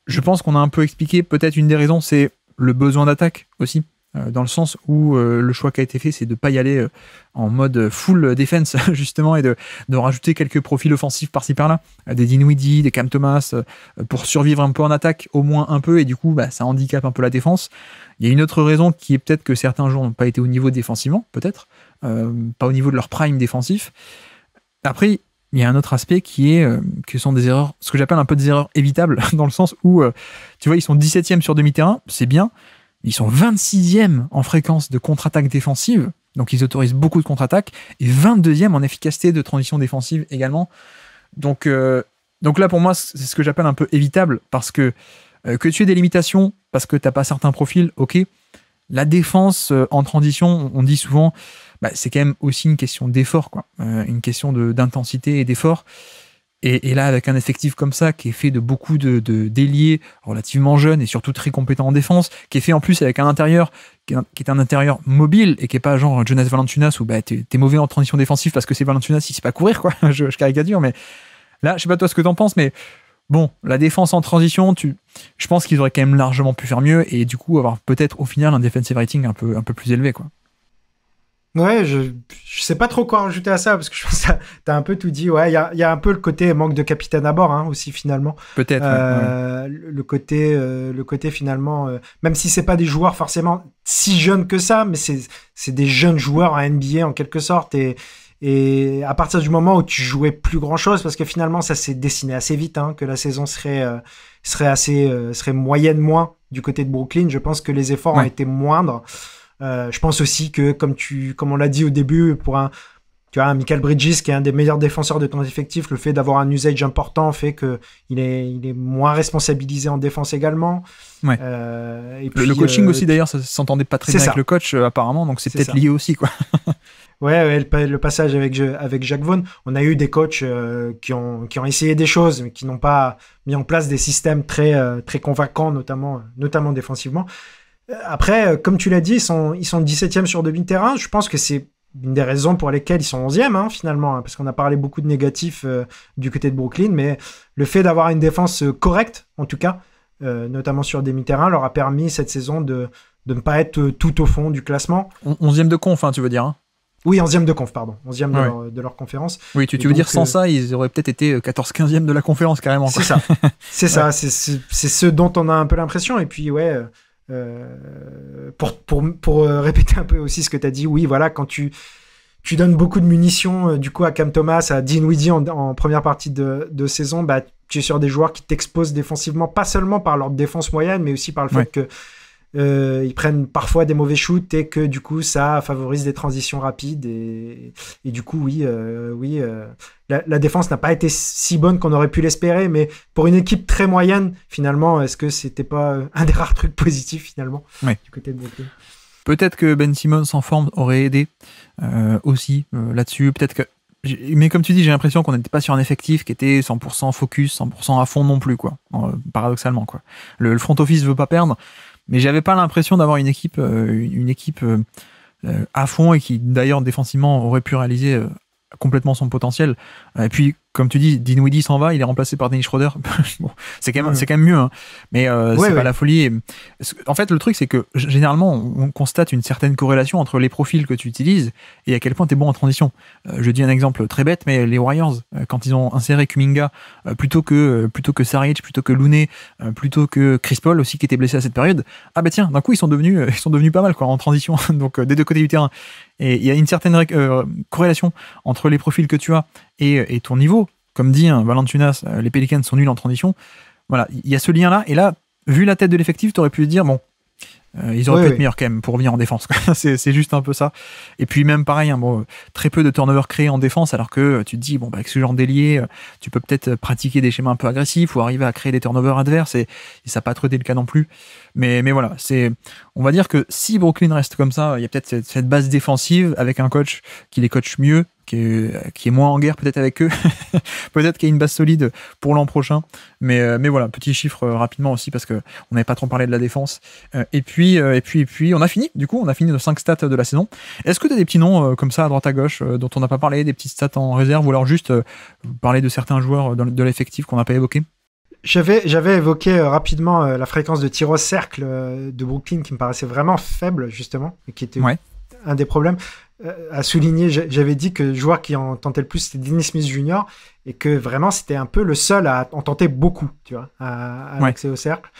Je pense qu'on a un peu expliqué, peut-être une des raisons, c'est le besoin d'attaque aussi, dans le sens où le choix qui a été fait, c'est de ne pas y aller en mode full defense, justement, et de rajouter quelques profils offensifs par-ci par-là, des Dinwiddie, des Cam Thomas, pour survivre un peu en attaque, au moins un peu, et du coup, ça handicape un peu la défense. Il y a une autre raison qui est peut-être que certains joueurs n'ont pas été au niveau défensivement, peut-être, pas au niveau de leur prime défensif. Après, il y a un autre aspect qui est que sont des erreurs, ce que j'appelle un peu des erreurs évitables, dans le sens où, tu vois, ils sont 17e sur demi-terrain, c'est bien, ils sont 26e en fréquence de contre-attaque défensive, donc ils autorisent beaucoup de contre-attaques, et 22e en efficacité de transition défensive également. Donc là, pour moi, c'est ce que j'appelle un peu évitable, parce que tu aies des limitations, parce que t'as pas certains profils, ok. La défense en transition, on dit souvent, c'est quand même aussi une question d'effort, quoi. Une question d'intensité et d'effort. Et là, avec un effectif comme ça, qui est fait de beaucoup d'ailiers relativement jeunes et surtout très compétents en défense, qui est fait en plus avec un intérieur qui est un intérieur mobile et qui est pas genre Jonas Valanciunas où t'es mauvais en transition défensive parce que c'est Valanciunas, il sait pas courir, quoi. je caricature, mais là, je sais pas toi ce que t'en penses, mais bon, la défense en transition, je pense qu'ils auraient quand même largement pu faire mieux et du coup avoir peut-être au final un defensive rating un peu plus élevé, quoi. Ouais, je sais pas trop quoi rajouter à ça parce que je pense que t'as un peu tout dit. Ouais, il y a un peu le côté manque de capitaine à bord, hein, aussi finalement. Peut-être. Ouais. Le côté finalement, même si c'est pas des joueurs forcément si jeunes que ça, mais c'est des jeunes joueurs en NBA en quelque sorte et à partir du moment où tu jouais plus grand chose, parce que finalement ça s'est dessiné assez vite, hein, que la saison serait moyenne moins du côté de Brooklyn. Je pense que les efforts ont été moindres. Je pense aussi que, comme on l'a dit au début, tu as un Mikal Bridges qui est un des meilleurs défenseurs de ton effectif, le fait d'avoir un usage important fait qu'il est moins responsabilisé en défense également. Ouais. Et puis, le coaching aussi, d'ailleurs, ça s'entendait pas très bien avec le coach, apparemment, donc c'est peut-être lié aussi, quoi. Ouais, le passage avec Jacques Vaughn, on a eu des coachs qui ont essayé des choses, mais qui n'ont pas mis en place des systèmes très convaincants, notamment défensivement. Après, comme tu l'as dit, ils sont 17e sur demi-terrain. Je pense que c'est une des raisons pour lesquelles ils sont 11e, finalement, parce qu'on a parlé beaucoup de négatifs du côté de Brooklyn, mais le fait d'avoir une défense correcte, en tout cas, notamment sur demi-terrain, leur a permis cette saison de ne pas être tout au fond du classement. 11e de conf, tu veux dire, hein. Oui, 11e de conf, pardon. 11e de leur conférence. Oui, tu veux dire, sans ça, ils auraient peut-être été 14-15e de la conférence, carrément. C'est ça. C'est ça. C'est ce dont on a un peu l'impression. Et puis, ouais, pour répéter un peu aussi ce que tu as dit, oui, voilà, quand tu donnes beaucoup de munitions, du coup, à Cam Thomas, à Dinwiddie en première partie de saison, bah, tu es sur des joueurs qui t'exposent défensivement, pas seulement par leur défense moyenne, mais aussi par le fait que ils prennent parfois des mauvais shoots et que du coup ça favorise des transitions rapides et du coup la défense n'a pas été si bonne qu'on aurait pu l'espérer, mais pour une équipe très moyenne finalement, est-ce que c'était pas un des rares trucs positifs finalement du côté de Brooklyn? Peut-être que Ben Simmons en forme aurait aidé aussi là-dessus, peut-être que, mais comme tu dis, j'ai l'impression qu'on n'était pas sur un effectif qui était 100% focus, 100% à fond non plus, quoi, paradoxalement, quoi. Le front office veut pas perdre, mais j'avais pas l'impression d'avoir une équipe à fond et qui d'ailleurs défensivement aurait pu réaliser complètement son potentiel. Et puis comme tu dis, Dinwiddie s'en va, il est remplacé par Dennis Schroeder. Bon, c'est quand même mieux, hein. Mais c'est pas la folie. Et, en fait, le truc, c'est que généralement, on constate une certaine corrélation entre les profils que tu utilises et à quel point tu es bon en transition. Je dis un exemple très bête, mais les Warriors, quand ils ont inséré Kuminga, plutôt que Saric, plutôt que Looney, plutôt que Chris Paul aussi qui était blessé à cette période, ah bah tiens, d'un coup ils sont devenus pas mal, quoi, en transition, donc des deux côtés du terrain. Et il y a une certaine corrélation entre les profils que tu as et ton niveau. Comme dit Valanciunas, les Pelicans sont nuls en transition. Voilà, il y a ce lien-là. Et là, vu la tête de l'effectif, tu aurais pu te dire, bon, ils auraient pu être meilleurs quand même pour revenir en défense. c'est juste un peu ça. Et puis même pareil, très peu de turnovers créés en défense, alors que tu te dis, bon, bah, avec ce genre d'ailier, tu peux peut-être pratiquer des schémas un peu agressifs ou arriver à créer des turnovers adverses. Et ça n'a pas trop été le cas non plus. Mais voilà, on va dire que si Brooklyn reste comme ça, il y a peut-être cette base défensive avec un coach qui les coach mieux, qui est moins en guerre peut-être avec eux, peut-être qu'il y a une base solide pour l'an prochain, mais voilà, petit chiffre rapidement aussi parce que on n'avait pas trop parlé de la défense, et puis on a fini nos 5 stats de la saison. Est-ce que tu as des petits noms comme ça à droite à gauche dont on n'a pas parlé, des petites stats en réserve, ou alors juste parler de certains joueurs de l'effectif qu'on n'a pas évoqué? J'avais évoqué rapidement la fréquence de tir au cercle de Brooklyn qui me paraissait vraiment faible justement et qui était un des problèmes à souligner. J'avais dit que le joueur qui en tentait le plus c'était Dennis Smith Jr. et que vraiment c'était un peu le seul à en tenter beaucoup, tu vois, à l'accès au cercle.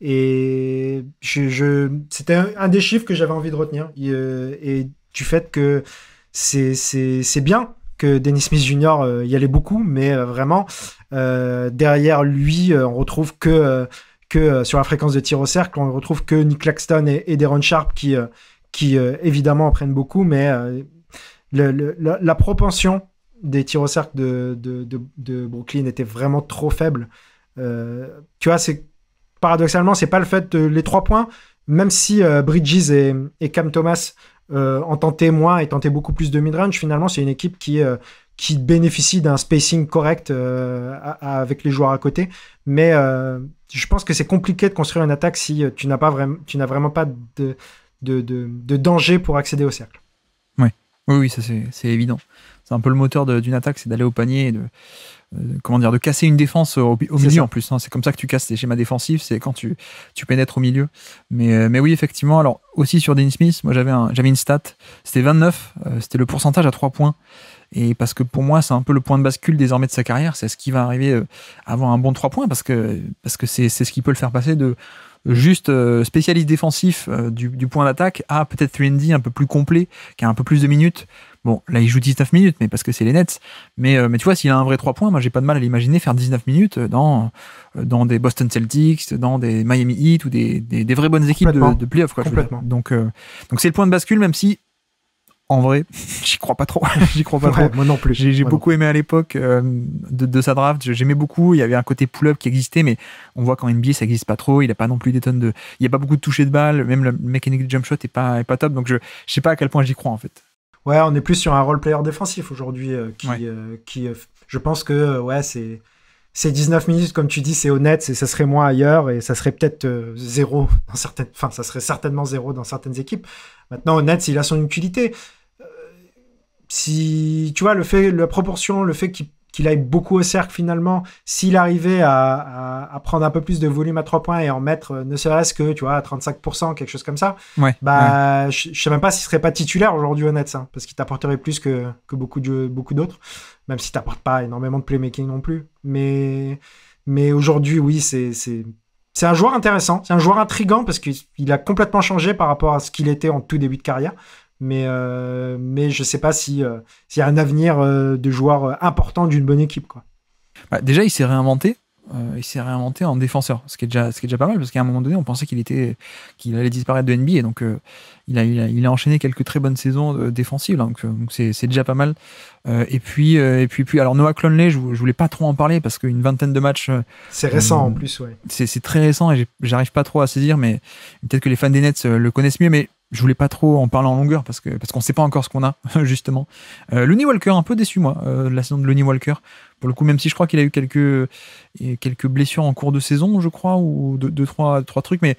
Et c'était un des chiffres que j'avais envie de retenir et du fait que c'est bien que Dennis Smith Jr. Y allait beaucoup, mais vraiment derrière lui on retrouve que sur la fréquence de tir au cercle on retrouve que Nick Claxton et Deron Sharp qui évidemment en prennent beaucoup, mais la propension des tirs au cercle de Brooklyn était vraiment trop faible. Tu vois, paradoxalement, c'est pas le fait de les 3 points, même si Bridges et Cam Thomas en tentaient moins et tentaient beaucoup plus de mid-range, finalement, c'est une équipe qui bénéficie d'un spacing correct avec les joueurs à côté. Mais je pense que c'est compliqué de construire une attaque si tu n'as vraiment pas de danger pour accéder au cercle. Oui, ça c'est évident. C'est un peu le moteur d'une attaque, c'est d'aller au panier et de casser une défense au milieu en plus. Hein. C'est comme ça que tu casses les schémas défensifs, c'est quand tu pénètres au milieu. Mais oui, effectivement. Alors aussi sur Dennis Smith, moi j'avais une stat, c'était 29, c'était le pourcentage à 3 points. Et parce que pour moi, c'est un peu le point de bascule désormais de sa carrière, c'est ce qui va arriver à avoir un bon 3 points parce que c'est ce qui peut le faire passer de juste spécialiste défensif du point d'attaque à peut-être 3&D un peu plus complet, qui a un peu plus de minutes. Bon, là, il joue 19 minutes, mais parce que c'est les Nets. Mais tu vois, s'il a un vrai 3 points, moi, j'ai pas de mal à l'imaginer faire 19 minutes dans des Boston Celtics, dans des Miami Heat ou des vraies bonnes équipes de playoff, quoi. Complètement. Donc, c'est le point de bascule, même si, en vrai, j'y crois pas trop. Trop. Moi non plus. J'ai beaucoup aimé à l'époque de sa draft. J'aimais beaucoup. Il y avait un côté pull-up qui existait, mais on voit qu'en NBA, ça existe pas trop. Il a pas non plus des tonnes de. Il y a pas beaucoup de touchés de balles. Même le mechanic jump shot est pas top. Donc je sais pas à quel point j'y crois en fait. Ouais, on est plus sur un role player défensif aujourd'hui je pense que c'est 19 minutes, comme tu dis, c'est honnête, et ça serait moins ailleurs, et ça serait peut-être zéro dans certaines... Enfin, ça serait certainement zéro dans certaines équipes. Maintenant, honnête, il a son utilité. Si, tu vois, la proportion, le fait qu'il aille beaucoup au cercle, finalement, s'il arrivait à prendre un peu plus de volume à 3 points et en mettre ne serait-ce que, tu vois, à 35%, quelque chose comme ça, je sais même pas s'il serait pas titulaire aujourd'hui, honnête, ça, parce qu'il t'apporterait plus que beaucoup d'autres, même si t'apporte pas énormément de playmaking non plus. Mais aujourd'hui, oui, c'est un joueur intéressant, c'est un joueur intriguant parce qu'il a complètement changé par rapport à ce qu'il était en tout début de carrière. Mais je sais pas s'il y a un avenir de joueur important d'une bonne équipe, quoi. Bah, déjà, il s'est réinventé en défenseur, ce qui est déjà pas mal, parce qu'à un moment donné, on pensait qu'il allait disparaître de NBA, donc il a enchaîné quelques très bonnes saisons défensives, donc c'est déjà pas mal. Et puis, alors Noah Clonley, je voulais pas trop en parler, parce qu'une vingtaine de matchs... c'est récent en plus, ouais. C'est très récent, et j'arrive pas trop à saisir, mais peut-être que les fans des Nets le connaissent mieux, mais je voulais pas trop en parler en longueur parce qu'on sait pas encore ce qu'on a, justement. Lonnie Walker, un peu déçu, moi, la saison de Lonnie Walker. Pour le coup, même si je crois qu'il a eu quelques blessures en cours de saison, je crois, ou deux, trois trucs, mais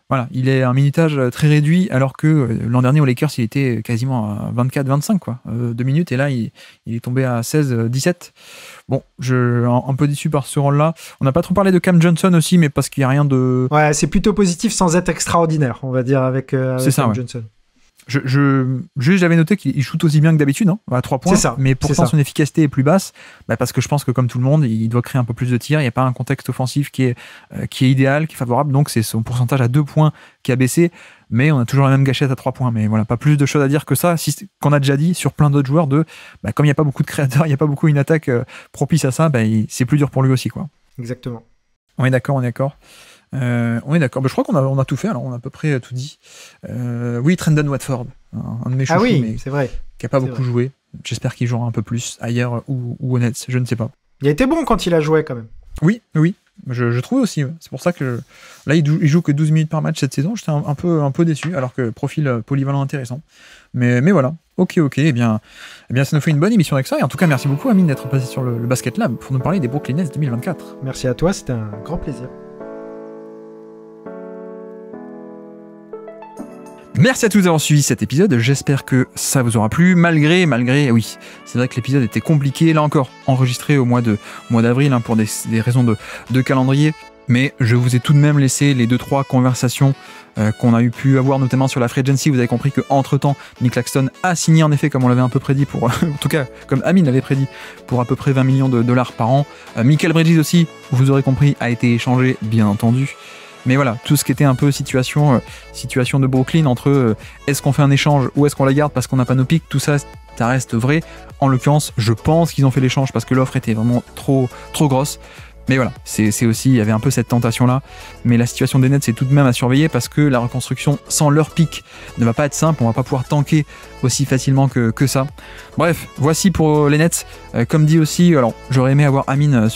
voilà, il est un minutage très réduit, alors que l'an dernier, aux Lakers, il était quasiment à 24-25, quoi, 2 minutes, et là, il est tombé à 16-17. Bon, un peu déçu par ce rôle-là. On n'a pas trop parlé de Cam Johnson aussi, mais parce qu'il n'y a rien de... Ouais, c'est plutôt positif sans être extraordinaire, on va dire, avec Cam Johnson. J'avais noté qu'il shoot aussi bien que d'habitude, hein, à 3 points, mais pourtant son efficacité est plus basse, parce que je pense que comme tout le monde, il doit créer un peu plus de tirs, il n'y a pas un contexte offensif qui est idéal, qui est favorable, donc c'est son pourcentage à 2 points qui a baissé, mais on a toujours la même gâchette à 3 points, mais voilà, pas plus de choses à dire que ça, qu'on a déjà dit sur plein d'autres joueurs, comme il n'y a pas beaucoup de créateurs, il n'y a pas beaucoup une attaque propice à ça, c'est plus dur pour lui aussi, quoi. Exactement. On est d'accord. On est d'accord. Je crois qu'on a tout fait, alors on a à peu près tout dit. Oui, Trendon Watford, un de mes chouchous, mais c'est vrai. Qui n'a pas beaucoup joué. J'espère qu'il jouera un peu plus ailleurs ou au Nets, je ne sais pas. Il a été bon quand il a joué quand même. Oui, je trouve aussi. Ouais. C'est pour ça que là, il joue que 12 minutes par match cette saison. J'étais un peu déçu, alors que profil polyvalent intéressant. Mais voilà. Ok. Eh bien, ça nous fait une bonne émission avec ça. Et en tout cas, merci beaucoup, Amine, d'être passé sur le Basket Lab pour nous parler des Brooklyn Nets 2024. Merci à toi, c'était un grand plaisir. Merci à tous d'avoir suivi cet épisode, j'espère que ça vous aura plu, malgré, oui, c'est vrai que l'épisode était compliqué, là encore, enregistré au mois d'avril, pour des raisons de calendrier, mais je vous ai tout de même laissé les 2-3 conversations qu'on a pu avoir, notamment sur la free agency. Vous avez compris qu'entre-temps, Nick Claxton a signé en effet, comme on l'avait un peu prédit, en tout cas, comme Amine l'avait prédit, pour à peu près $20 millions par an. Michael Bridges aussi, vous aurez compris, a été échangé, bien entendu. Mais voilà, tout ce qui était un peu situation de Brooklyn entre est-ce qu'on fait un échange ou est-ce qu'on la garde parce qu'on n'a pas nos pics, tout ça, ça reste vrai. En l'occurrence, je pense qu'ils ont fait l'échange parce que l'offre était vraiment trop grosse. Mais voilà, c'est aussi, il y avait un peu cette tentation-là. Mais la situation des Nets, c'est tout de même à surveiller parce que la reconstruction sans leur pic ne va pas être simple. On va pas pouvoir tanker aussi facilement que ça. Bref, voici pour les Nets. Comme dit aussi, alors j'aurais aimé avoir Amine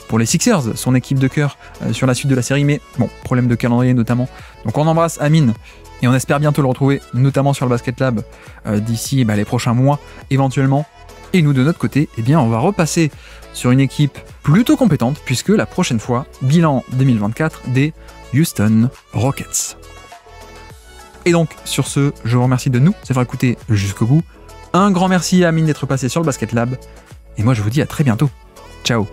pour les Sixers, son équipe de cœur, sur la suite de la série. Mais bon, problème de calendrier notamment. Donc on embrasse Amine. Et on espère bientôt le retrouver, notamment sur le Basket Lab, d'ici les prochains mois, éventuellement. Et nous, de notre côté, on va repasser sur une équipe plutôt compétente, puisque la prochaine fois, bilan 2024 des Houston Rockets. Et donc, sur ce, je vous remercie de nous avoir écouté jusqu'au bout. Un grand merci à Amine d'être passé sur le Basket Lab. Et moi, je vous dis à très bientôt. Ciao.